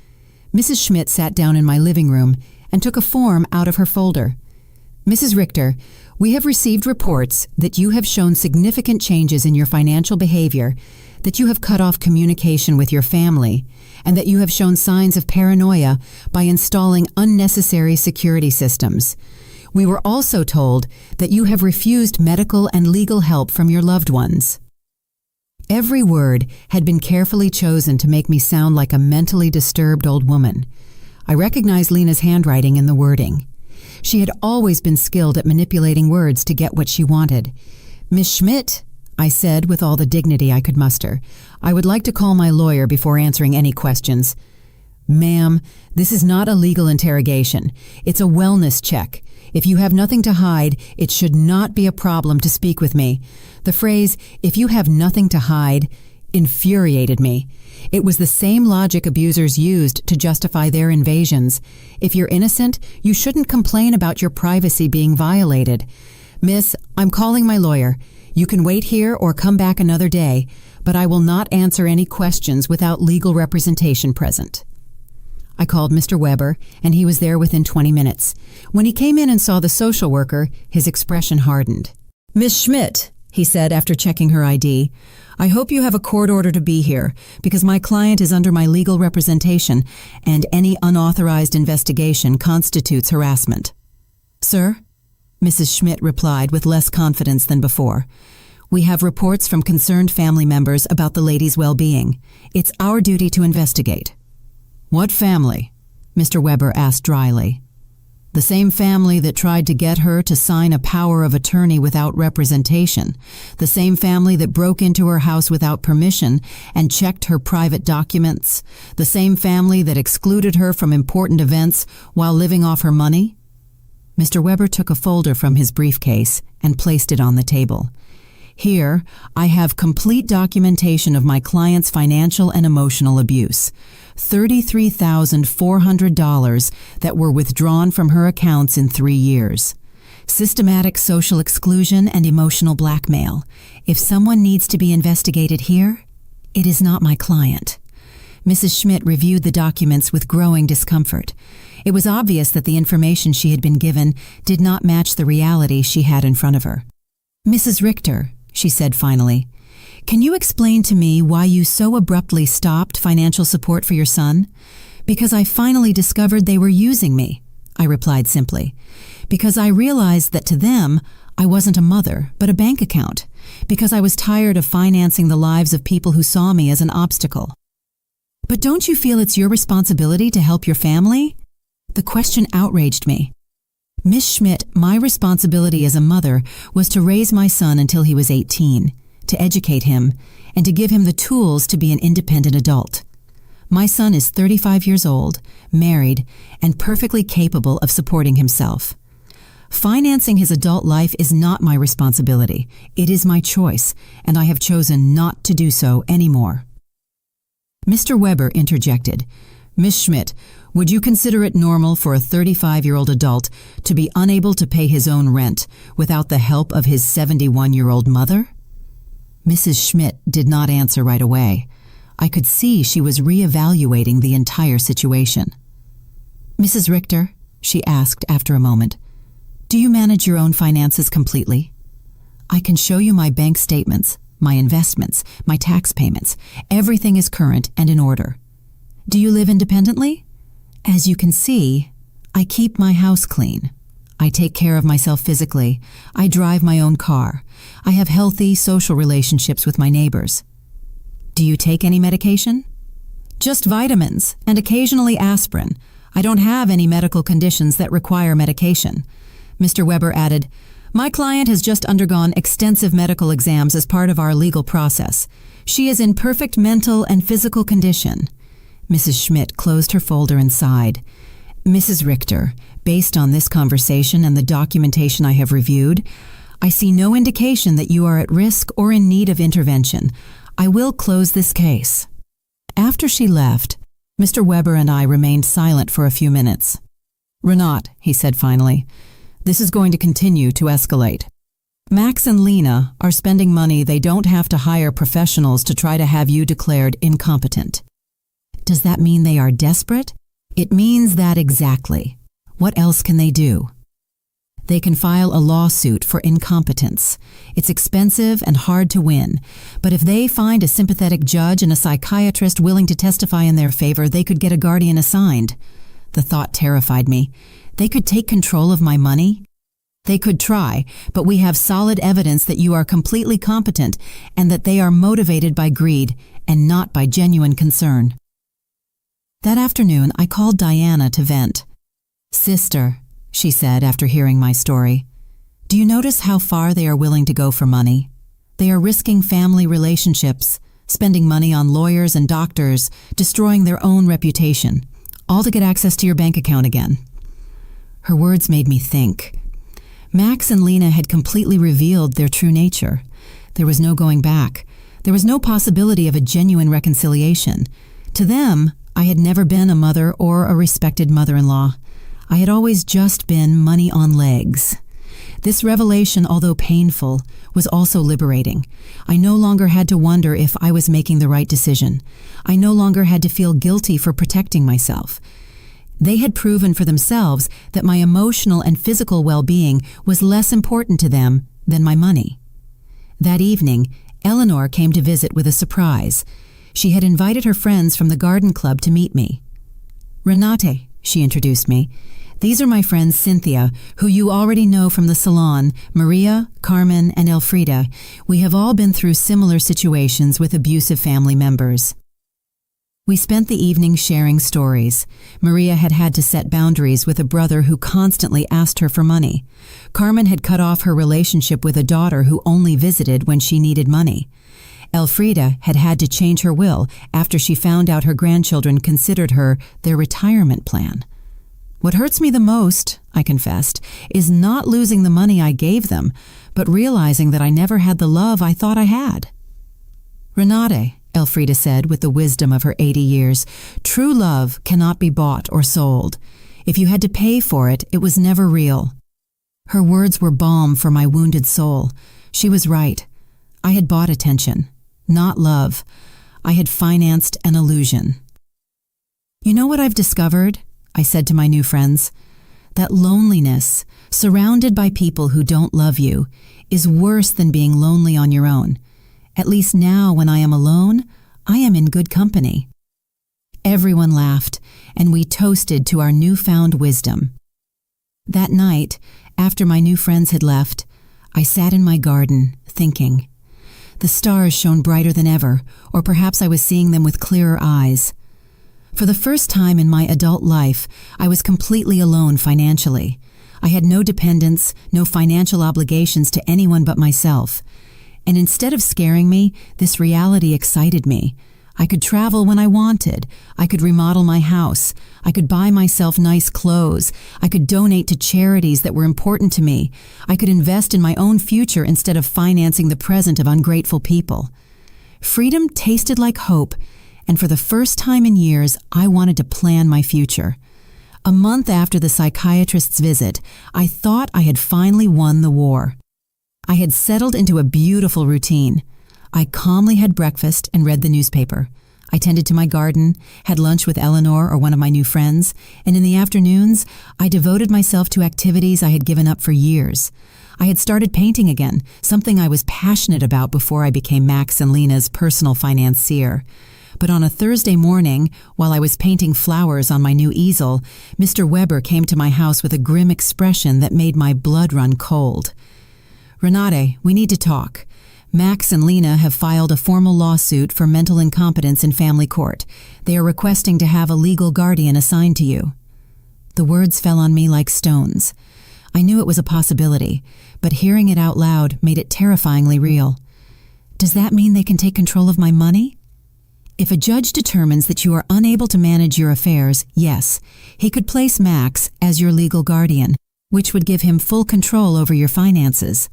Mrs. Schmidt sat down in my living room and took a form out of her folder. "Mrs. Richter, we have received reports that you have shown significant changes in your financial behavior, that you have cut off communication with your family, and that you have shown signs of paranoia by installing unnecessary security systems. We were also told that you have refused medical and legal help from your loved ones." Every word had been carefully chosen to make me sound like a mentally disturbed old woman. I recognized Lena's handwriting in the wording. She had always been skilled at manipulating words to get what she wanted. "Miss Schmidt," I said with all the dignity I could muster, "I would like to call my lawyer before answering any questions." Ma'am, this is not a legal interrogation. It's a wellness check. If you have nothing to hide, it should not be a problem to speak with me. The phrase, "if you have nothing to hide," infuriated me. It was the same logic abusers used to justify their invasions. If you're innocent, you shouldn't complain about your privacy being violated. Miss, I'm calling my lawyer. You can wait here or come back another day, but I will not answer any questions without legal representation present. I called Mr. Weber, and he was there within 20 minutes. When he came in and saw the social worker, his expression hardened. "Miss Schmidt," he said after checking her ID, "I hope you have a court order to be here, because my client is under my legal representation, and any unauthorized investigation constitutes harassment." "Sir?" Mrs. Schmidt replied with less confidence than before. "We have reports from concerned family members about the lady's well-being. It's our duty to investigate." "What family?" Mr. Weber asked dryly. "The same family that tried to get her to sign a power of attorney without representation. The same family that broke into her house without permission and checked her private documents. The same family that excluded her from important events while living off her money." Mr. Weber took a folder from his briefcase and placed it on the table. "Here, I have complete documentation of my client's financial and emotional abuse. $33,400 that were withdrawn from her accounts in 3 years. Systematic social exclusion and emotional blackmail. If someone needs to be investigated here, it is not my client." Mrs. Schmidt reviewed the documents with growing discomfort. It was obvious that the information she had been given did not match the reality she had in front of her. "Mrs. Richter," she said finally, "can you explain to me why you so abruptly stopped financial support for your son?" "Because I finally discovered they were using me," I replied simply. "Because I realized that to them, I wasn't a mother, but a bank account. Because I was tired of financing the lives of people who saw me as an obstacle." "But don't you feel it's your responsibility to help your family?" The question outraged me. "Miss Schmidt, my responsibility as a mother was to raise my son until he was 18, to educate him, and to give him the tools to be an independent adult. My son is 35 years old, married, and perfectly capable of supporting himself. Financing his adult life is not my responsibility. It is my choice, and I have chosen not to do so anymore." Mr. Weber interjected. "Miss Schmidt, would you consider it normal for a 35-year-old adult to be unable to pay his own rent without the help of his 71-year-old mother?" Mrs. Schmidt did not answer right away. I could see she was reevaluating the entire situation. "Mrs. Richter," she asked after a moment, "do you manage your own finances completely? I can show you my bank statements, my investments, my tax payments. Everything is current and in order. Do you live independently? As you can see, I keep my house clean. I take care of myself physically. I drive my own car. I have healthy social relationships with my neighbors. Do you take any medication?" "Just vitamins and occasionally aspirin. I don't have any medical conditions that require medication." Mr. Weber added, "My client has just undergone extensive medical exams as part of our legal process. She is in perfect mental and physical condition." Mrs. Schmidt closed her folder and sighed. "Mrs. Richter, based on this conversation and the documentation I have reviewed, I see no indication that you are at risk or in need of intervention. I will close this case." After she left, Mr. Weber and I remained silent for a few minutes. "Renat," he said finally, "this is going to continue to escalate. Max and Lena are spending money they don't have to hire professionals to try to have you declared incompetent. Does that mean they are desperate? It means that exactly. What else can they do? They can file a lawsuit for incompetence. It's expensive and hard to win, but if they find a sympathetic judge and a psychiatrist willing to testify in their favor, they could get a guardian assigned." The thought terrified me. They could take control of my money? "They could try, but we have solid evidence that you are completely competent and that they are motivated by greed and not by genuine concern." That afternoon, I called Diana to vent. "Sister," she said after hearing my story, "do you notice how far they are willing to go for money? They are risking family relationships, spending money on lawyers and doctors, destroying their own reputation. all to get access to your bank account again." Her words made me think. Max and Lena had completely revealed their true nature. There was no going back. There was no possibility of a genuine reconciliation. To them, I had never been a mother or a respected mother-in-law. I had always just been money on legs. This revelation, although painful, was also liberating. I no longer had to wonder if I was making the right decision. I no longer had to feel guilty for protecting myself. They had proven for themselves that my emotional and physical well-being was less important to them than my money. That evening, Eleanor came to visit with a surprise. She had invited her friends from the garden club to meet me. "Renate," she introduced me. "These are my friends Cynthia, who you already know from the salon, Maria, Carmen, and Elfrida. We have all been through similar situations with abusive family members." We spent the evening sharing stories. Maria had had to set boundaries with a brother who constantly asked her for money. Carmen had cut off her relationship with a daughter who only visited when she needed money. Elfrida had had to change her will after she found out her grandchildren considered her their retirement plan. "What hurts me the most," I confessed, "is not losing the money I gave them, but realizing that I never had the love I thought I had." "Renate," Elfrida said with the wisdom of her 80 years, "true love cannot be bought or sold. If you had to pay for it, it was never real." Her words were balm for my wounded soul. She was right. I had bought attention, not love. I had financed an illusion. "You know what I've discovered?" I said to my new friends. "That loneliness, surrounded by people who don't love you, is worse than being lonely on your own. At least now when I am alone, I am in good company." Everyone laughed, and we toasted to our newfound wisdom. That night, after my new friends had left, I sat in my garden, thinking. The stars shone brighter than ever, or perhaps I was seeing them with clearer eyes. For the first time in my adult life, I was completely alone financially. I had no dependents, no financial obligations to anyone but myself. And instead of scaring me, this reality excited me. I could travel when I wanted. I could remodel my house. I could buy myself nice clothes. I could donate to charities that were important to me. I could invest in my own future instead of financing the present of ungrateful people. Freedom tasted like hope, and for the first time in years, I wanted to plan my future. A month after the psychiatrist's visit, I thought I had finally won the war. I had settled into a beautiful routine. I calmly had breakfast and read the newspaper. I tended to my garden, had lunch with Eleanor or one of my new friends, and in the afternoons, I devoted myself to activities I had given up for years. I had started painting again, something I was passionate about before I became Max and Lena's personal financier. But on a Thursday morning, while I was painting flowers on my new easel, Mr. Weber came to my house with a grim expression that made my blood run cold. "Renate, we need to talk. Max and Lena have filed a formal lawsuit for mental incompetence in family court. They are requesting to have a legal guardian assigned to you." The words fell on me like stones. I knew it was a possibility, but hearing it out loud made it terrifyingly real. "Does that mean they can take control of my money?" "If a judge determines that you are unable to manage your affairs, yes, he could place Max as your legal guardian, which would give him full control over your finances."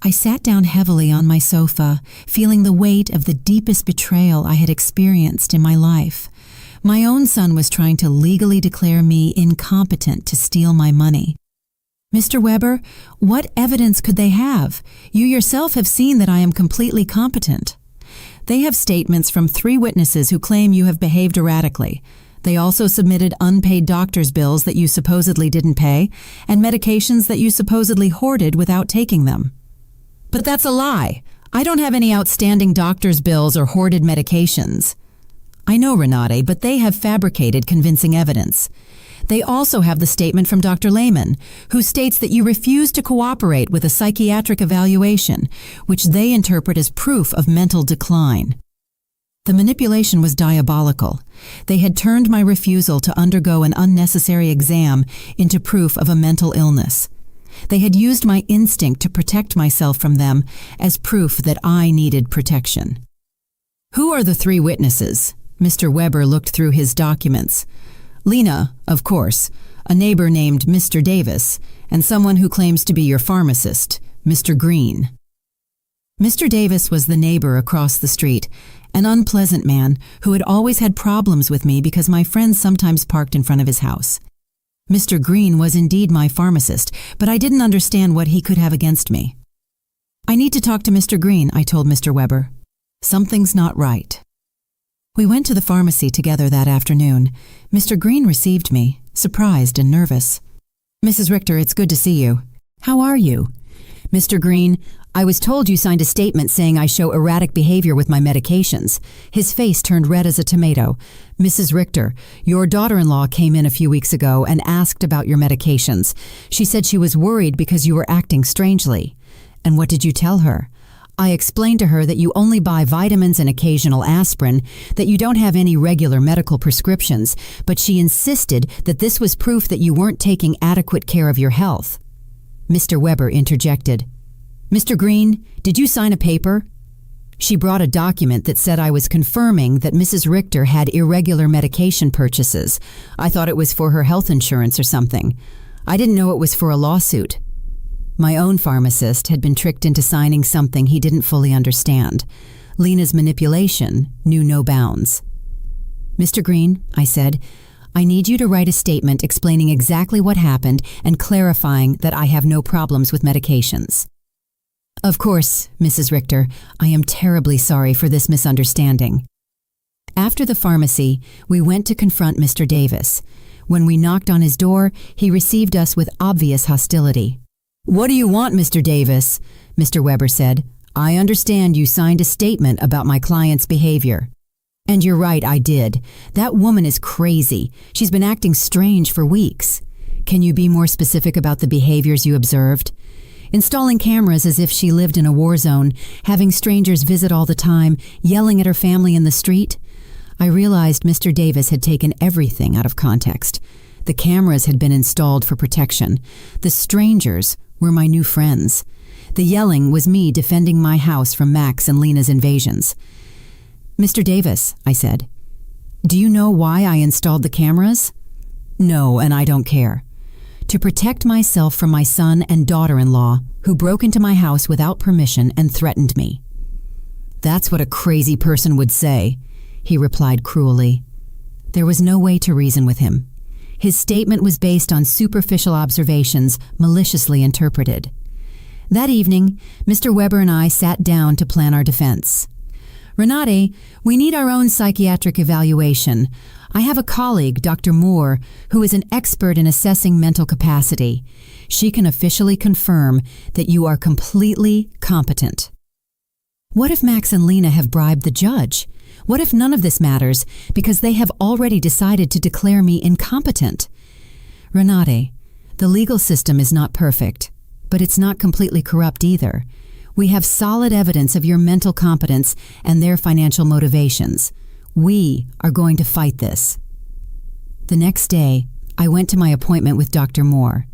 I sat down heavily on my sofa, feeling the weight of the deepest betrayal I had experienced in my life. My own son was trying to legally declare me incompetent to steal my money. "Mr. Weber, what evidence could they have? You yourself have seen that I am completely competent." "They have statements from 3 witnesses who claim you have behaved erratically. They also submitted unpaid doctor's bills that you supposedly didn't pay, and medications that you supposedly hoarded without taking them." "But that's a lie. I don't have any outstanding doctor's bills or hoarded medications." "I know, Renate, but they have fabricated convincing evidence. They also have the statement from Dr. Lehman, who states that you refused to cooperate with a psychiatric evaluation, which they interpret as proof of mental decline." The manipulation was diabolical. They had turned my refusal to undergo an unnecessary exam into proof of a mental illness. They had used my instinct to protect myself from them as proof that I needed protection. "Who are the 3 witnesses?" Mr. Weber looked through his documents. Lena, of course, a neighbor named Mr. Davis, and someone who claims to be your pharmacist, Mr. Green. Mr. Davis was the neighbor across the street, an unpleasant man who had always had problems with me because my friends sometimes parked in front of his house. Mr. Green was indeed my pharmacist, but I didn't understand what he could have against me. "I need to talk to Mr. Green," I told Mr. Weber. "Something's not right." We went to the pharmacy together that afternoon. Mr. Green received me, surprised and nervous. "Mrs. Richter, it's good to see you. How are you?" "Mr. Green, I was told you signed a statement saying I show erratic behavior with my medications." His face turned red as a tomato. "Mrs. Richter, your daughter-in-law came in a few weeks ago and asked about your medications. She said she was worried because you were acting strangely." "And what did you tell her?" "I explained to her that you only buy vitamins and occasional aspirin, that you don't have any regular medical prescriptions, but she insisted that this was proof that you weren't taking adequate care of your health." Mr. Weber interjected. "Mr. Green, did you sign a paper?" She brought a document that said I was confirming that Mrs. Richter had irregular medication purchases. I thought it was for her health insurance or something. I didn't know it was for a lawsuit. My own pharmacist had been tricked into signing something he didn't fully understand. Lena's manipulation knew no bounds. "Mr. Green," I said, "I need you to write a statement explaining exactly what happened and clarifying that I have no problems with medications." "Of course, Mrs. Richter, I am terribly sorry for this misunderstanding." After the pharmacy, we went to confront Mr. Davis. When we knocked on his door, he received us with obvious hostility. "What do you want, Mr. Davis?" Mr. Weber said. "I understand you signed a statement about my client's behavior." "And you're right, I did. That woman is crazy. She's been acting strange for weeks." "Can you be more specific about the behaviors you observed?" "Installing cameras as if she lived in a war zone, having strangers visit all the time, yelling at her family in the street." I realized Mr. Davis had taken everything out of context. The cameras had been installed for protection. The strangers were my new friends. The yelling was me defending my house from Max and Lena's invasions. "Mr. Davis," I said, "do you know why I installed the cameras?" "No, and I don't care." "To protect myself from my son and daughter-in-law, who broke into my house without permission and threatened me." "That's what a crazy person would say," he replied cruelly. There was no way to reason with him. His statement was based on superficial observations, maliciously interpreted. That evening, Mr. Weber and I sat down to plan our defense. "Renate, we need our own psychiatric evaluation. I have a colleague, Dr. Moore, who is an expert in assessing mental capacity. She can officially confirm that you are completely competent." "What if Max and Lena have bribed the judge? What if none of this matters because they have already decided to declare me incompetent?" "Renate, the legal system is not perfect, but it's not completely corrupt either. We have solid evidence of your mental competence and their financial motivations. We are going to fight this." The next day, I went to my appointment with Dr. Moore.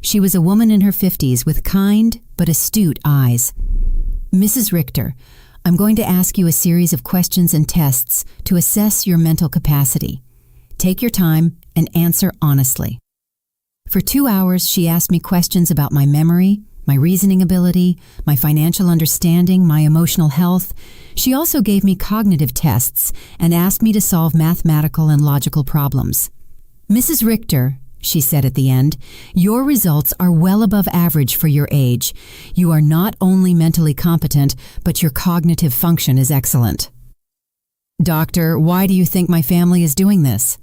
She was a woman in her 50s with kind but astute eyes. "Mrs. Richter, I'm going to ask you a series of questions and tests to assess your mental capacity. Take your time and answer honestly." For 2 hours, she asked me questions about my memory, my reasoning ability, my financial understanding, my emotional health. She also gave me cognitive tests and asked me to solve mathematical and logical problems. "Mrs. Richter," she said at the end, "your results are well above average for your age. You are not only mentally competent, but your cognitive function is excellent." "Doctor, why do you think my family is doing this?"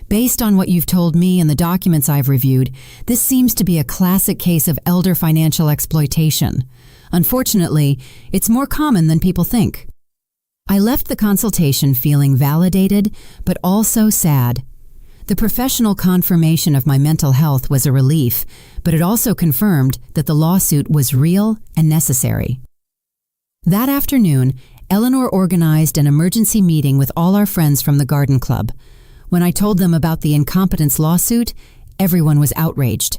"Based on what you've told me and the documents I've reviewed, this seems to be a classic case of elder financial exploitation. Unfortunately, it's more common than people think." I left the consultation feeling validated, but also sad. The professional confirmation of my mental health was a relief, but it also confirmed that the lawsuit was real and necessary. That afternoon, Eleanor organized an emergency meeting with all our friends from the garden club. When I told them about the incompetence lawsuit, everyone was outraged.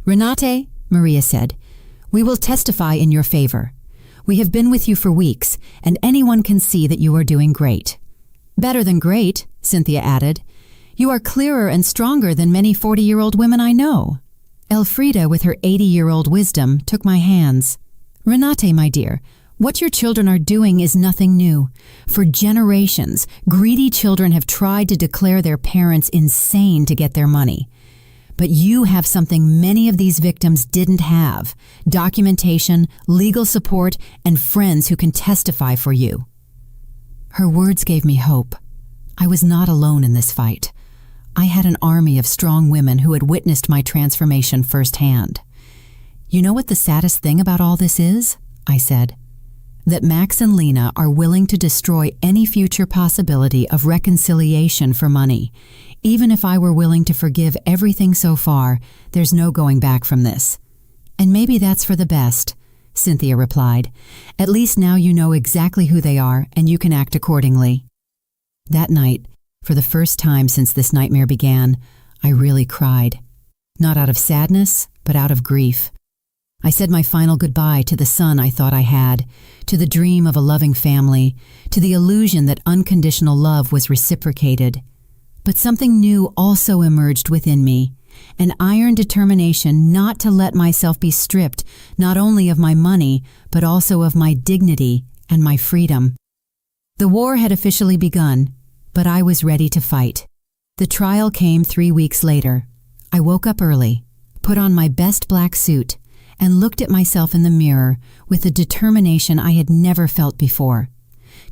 "Renate," Maria said, "we will testify in your favor. We have been with you for weeks, and anyone can see that you are doing great." "Better than great," Cynthia added. You are clearer and stronger than many 40-year-old women I know." Elfrida, with her 80-year-old wisdom, took my hands. "Renate, my dear, what your children are doing is nothing new. For generations, greedy children have tried to declare their parents insane to get their money. But you have something many of these victims didn't have: documentation, legal support, and friends who can testify for you." Her words gave me hope. I was not alone in this fight. I had an army of strong women who had witnessed my transformation firsthand. "You know what the saddest thing about all this is?" I said. "That Max and Lena are willing to destroy any future possibility of reconciliation for money. Even if I were willing to forgive everything so far, there's no going back from this." "And maybe that's for the best," Cynthia replied. "At least now you know exactly who they are and you can act accordingly." That night, for the first time since this nightmare began, I really cried. Not out of sadness, but out of grief. I said my final goodbye to the son I thought I had, to the dream of a loving family, to the illusion that unconditional love was reciprocated. But something new also emerged within me, an iron determination not to let myself be stripped not only of my money, but also of my dignity and my freedom. The war had officially begun, but I was ready to fight. The trial came 3 weeks later. I woke up early, put on my best black suit, and looked at myself in the mirror with a determination I had never felt before.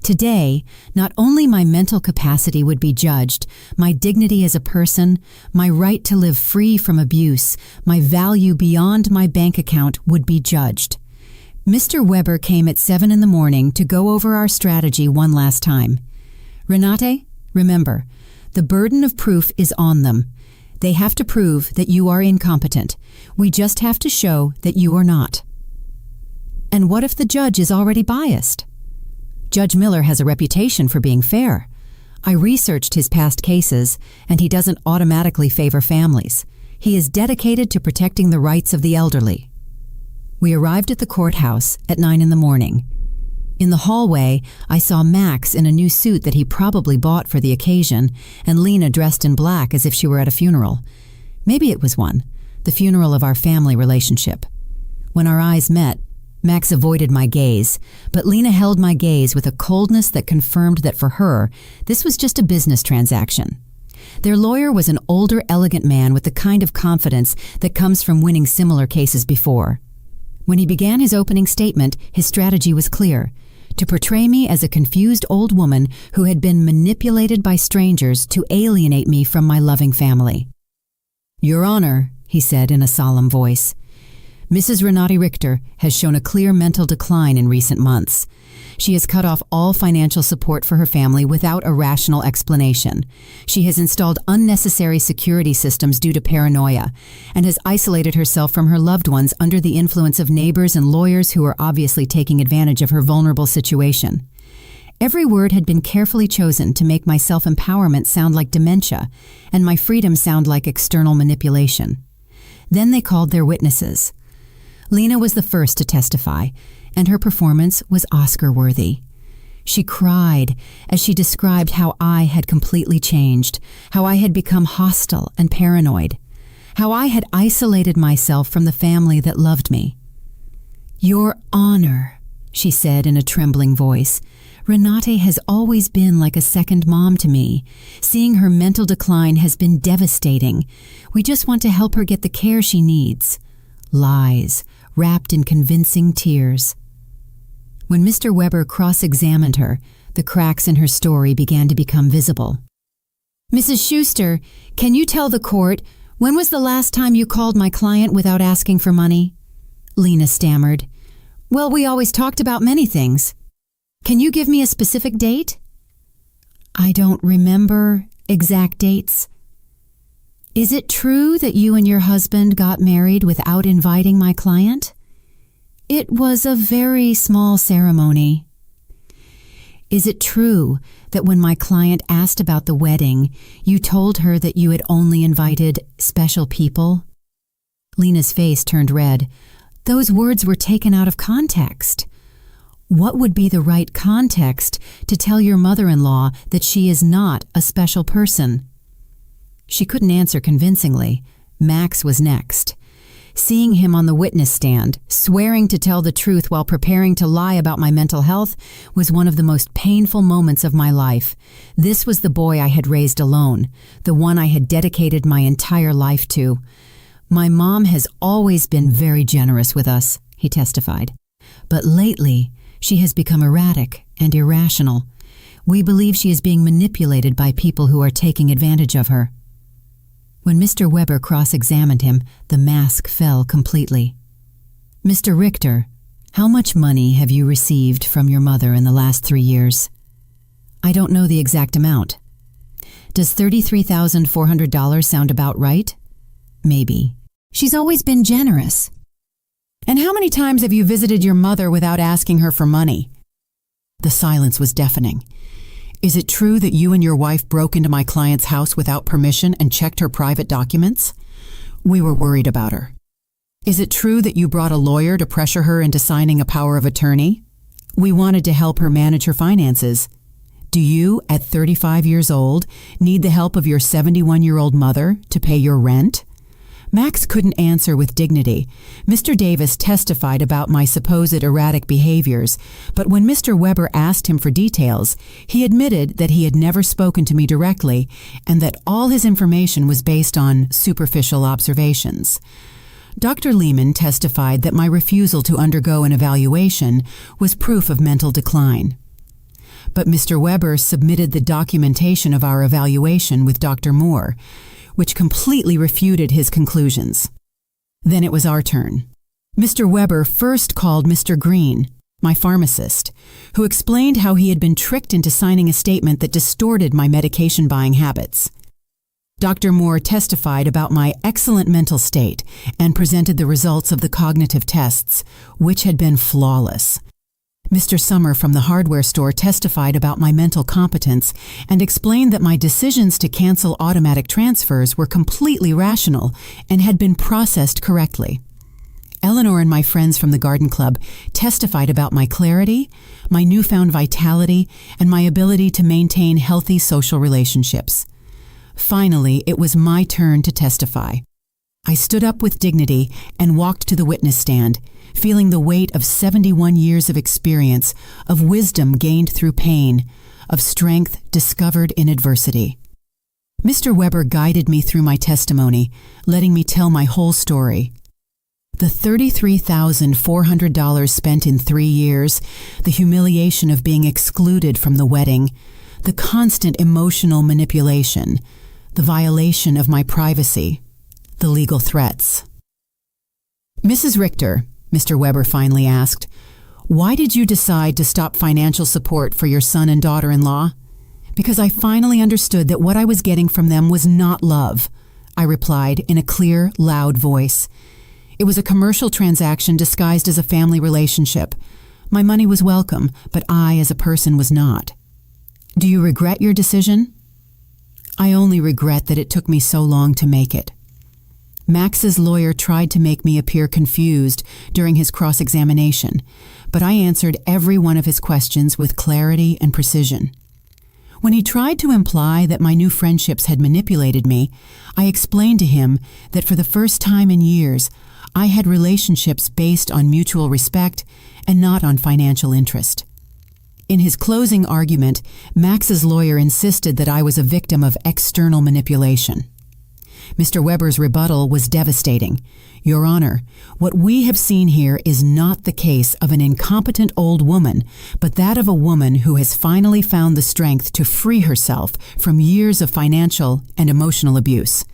Today, not only my mental capacity would be judged, my dignity as a person, my right to live free from abuse, my value beyond my bank account would be judged. Mr. Weber came at 7 in the morning to go over our strategy one last time. "Renate, remember, the burden of proof is on them. They have to prove that you are incompetent. We just have to show that you are not." "And what if the judge is already biased?" "Judge Miller has a reputation for being fair. I researched his past cases, and he doesn't automatically favor families. He is dedicated to protecting the rights of the elderly." We arrived at the courthouse at 9 in the morning. In the hallway, I saw Max in a new suit that he probably bought for the occasion, and Lena dressed in black as if she were at a funeral. Maybe it was one, the funeral of our family relationship. When our eyes met, Max avoided my gaze, but Lena held my gaze with a coldness that confirmed that for her, this was just a business transaction. Their lawyer was an older, elegant man with the kind of confidence that comes from winning similar cases before. When he began his opening statement, his strategy was clear: to portray me as a confused old woman who had been manipulated by strangers to alienate me from my loving family. "Your Honor," he said in a solemn voice, "Mrs. Renate Richter has shown a clear mental decline in recent months. She has cut off all financial support for her family without a rational explanation. She has installed unnecessary security systems due to paranoia, and has isolated herself from her loved ones under the influence of neighbors and lawyers who are obviously taking advantage of her vulnerable situation." Every word had been carefully chosen to make my self-empowerment sound like dementia, and my freedom sound like external manipulation. Then they called their witnesses. Lena was the first to testify, and her performance was Oscar-worthy. She cried as she described how I had completely changed, how I had become hostile and paranoid, how I had isolated myself from the family that loved me. "Your Honor," she said in a trembling voice, "Renate has always been like a second mom to me. Seeing her mental decline has been devastating. We just want to help her get the care she needs." Lies, wrapped in convincing tears. When Mr. Weber cross-examined her, the cracks in her story began to become visible. "Mrs. Schuster, can you tell the court, when was the last time you called my client without asking for money?" Lena stammered. "Well, we always talked about many things. Can you give me a specific date?" "I don't remember exact dates." "Is it true that you and your husband got married without inviting my client?" "It was a very small ceremony." "Is it true that when my client asked about the wedding, you told her that you had only invited special people?" Lena's face turned red. Those words were taken out of context. What would be the right context to tell your mother-in-law that she is not a special person? She couldn't answer convincingly. Max was next. Seeing him on the witness stand, swearing to tell the truth while preparing to lie about my mental health, was one of the most painful moments of my life. This was the boy I had raised alone, the one I had dedicated my entire life to. My mom has always been very generous with us, he testified. But lately, she has become erratic and irrational. We believe she is being manipulated by people who are taking advantage of her. When Mr. Weber cross-examined him, the mask fell completely. Mr. Richter, how much money have you received from your mother in the last 3 years? I don't know the exact amount. Does $33,400 sound about right? Maybe. She's always been generous. And how many times have you visited your mother without asking her for money? The silence was deafening. Is it true that you and your wife broke into my client's house without permission and checked her private documents? We were worried about her. Is it true that you brought a lawyer to pressure her into signing a power of attorney? We wanted to help her manage her finances. Do you, at 35 years old, need the help of your 71-year-old mother to pay your rent? Max couldn't answer with dignity. Mr. Davis testified about my supposed erratic behaviors, but when Mr. Weber asked him for details, he admitted that he had never spoken to me directly and that all his information was based on superficial observations. Dr. Lehman testified that my refusal to undergo an evaluation was proof of mental decline. But Mr. Weber submitted the documentation of our evaluation with Dr. Moore, which completely refuted his conclusions. Then it was our turn. Mr. Weber first called Mr. Green, my pharmacist, who explained how he had been tricked into signing a statement that distorted my medication buying habits. Dr. Moore testified about my excellent mental state and presented the results of the cognitive tests, which had been flawless. Mr. Summer from the hardware store testified about my mental competence and explained that my decisions to cancel automatic transfers were completely rational and had been processed correctly. Eleanor and my friends from the garden club testified about my clarity, my newfound vitality, and my ability to maintain healthy social relationships. Finally, it was my turn to testify. I stood up with dignity and walked to the witness stand, feeling the weight of 71 years of experience, of wisdom gained through pain, of strength discovered in adversity. Mr. Weber guided me through my testimony, letting me tell my whole story. The $33,400 spent in 3 years, the humiliation of being excluded from the wedding, the constant emotional manipulation, the violation of my privacy, the legal threats. Mrs. Richter, Mr. Weber finally asked, why did you decide to stop financial support for your son and daughter-in-law? Because I finally understood that what I was getting from them was not love, I replied in a clear, loud voice. It was a commercial transaction disguised as a family relationship. My money was welcome, but I, as a person, was not. Do you regret your decision? I only regret that it took me so long to make it. Max's lawyer tried to make me appear confused during his cross-examination, but I answered every one of his questions with clarity and precision. When he tried to imply that my new friendships had manipulated me, I explained to him that for the first time in years, I had relationships based on mutual respect and not on financial interest. In his closing argument, Max's lawyer insisted that I was a victim of external manipulation. Mr. Weber's rebuttal was devastating. Your Honor, what we have seen here is not the case of an incompetent old woman, but that of a woman who has finally found the strength to free herself from years of financial and emotional abuse.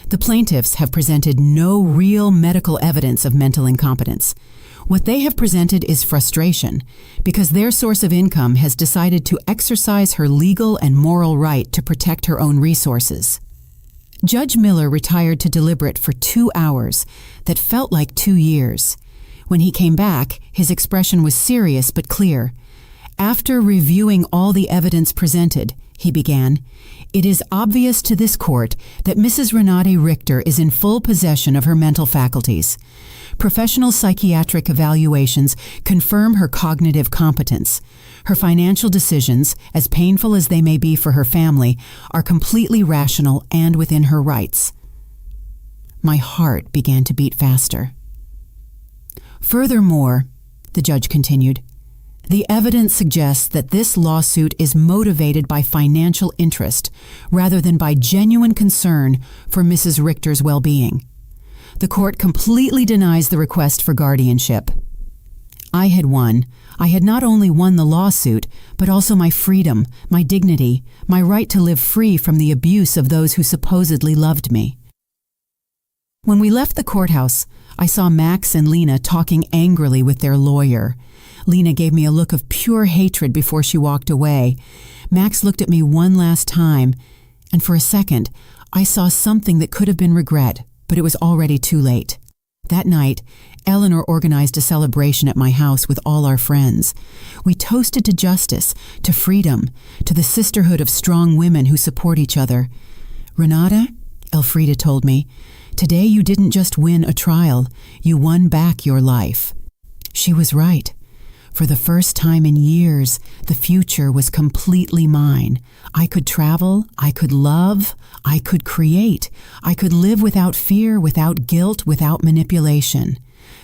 The plaintiffs have presented no real medical evidence of mental incompetence. What they have presented is frustration, because their source of income has decided to exercise her legal and moral right to protect her own resources. Judge Miller retired to deliberate for 2 hours that felt like 2 years. When he came back, his expression was serious but clear. After reviewing all the evidence presented, he began, "it is obvious to this court that Mrs. Renate Richter is in full possession of her mental faculties. Professional psychiatric evaluations confirm her cognitive competence. Her financial decisions, as painful as they may be for her family, are completely rational and within her rights." My heart began to beat faster. "Furthermore," the judge continued, "the evidence suggests that this lawsuit is motivated by financial interest rather than by genuine concern for Mrs. Richter's well-being. The court completely denies the request for guardianship." I had won. I had not only won the lawsuit, but also my freedom, my dignity, my right to live free from the abuse of those who supposedly loved me. When we left the courthouse, I saw Max and Lena talking angrily with their lawyer. Lena gave me a look of pure hatred before she walked away. Max looked at me one last time, and for a second, I saw something that could have been regret, but it was already too late. That night, Eleanor organized a celebration at my house with all our friends. We toasted to justice, to freedom, to the sisterhood of strong women who support each other. "Renata," Elfrida told me, "today you didn't just win a trial, you won back your life." She was right. For the first time in years, the future was completely mine. I could travel, I could love, I could create. I could live without fear, without guilt, without manipulation.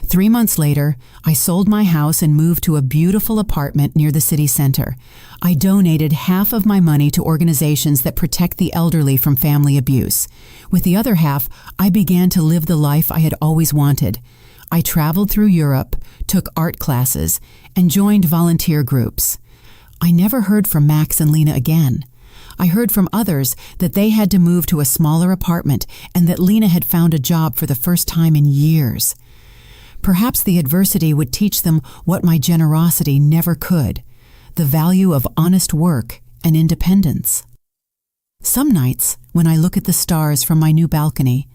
3 months later, I sold my house and moved to a beautiful apartment near the city center. I donated half of my money to organizations that protect the elderly from family abuse. With the other half, I began to live the life I had always wanted. I traveled through Europe, took art classes, and joined volunteer groups. I never heard from Max and Lena again. I heard from others that they had to move to a smaller apartment and that Lena had found a job for the first time in years. Perhaps the adversity would teach them what my generosity never could, the value of honest work and independence. Some nights, when I look at the stars from my new balcony,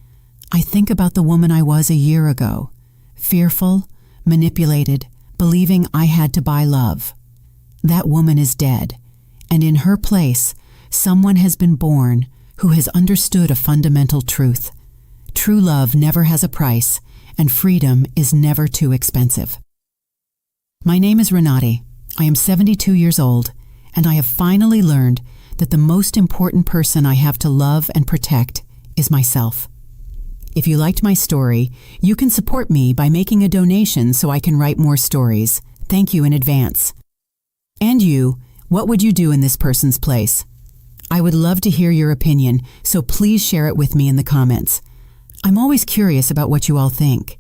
I think about the woman I was a year ago, fearful, manipulated, believing I had to buy love. That woman is dead, and in her place, someone has been born who has understood a fundamental truth. True love never has a price, and freedom is never too expensive. My name is Renate. I am 72 years old, and I have finally learned that the most important person I have to love and protect is myself. If you liked my story, you can support me by making a donation so I can write more stories. Thank you in advance. And you, what would you do in this person's place? I would love to hear your opinion, so please share it with me in the comments. I'm always curious about what you all think.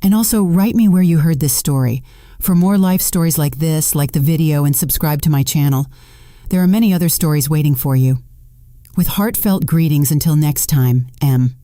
And also write me where you heard this story. For more life stories like this, like the video, and subscribe to my channel. There are many other stories waiting for you. With heartfelt greetings until next time, M.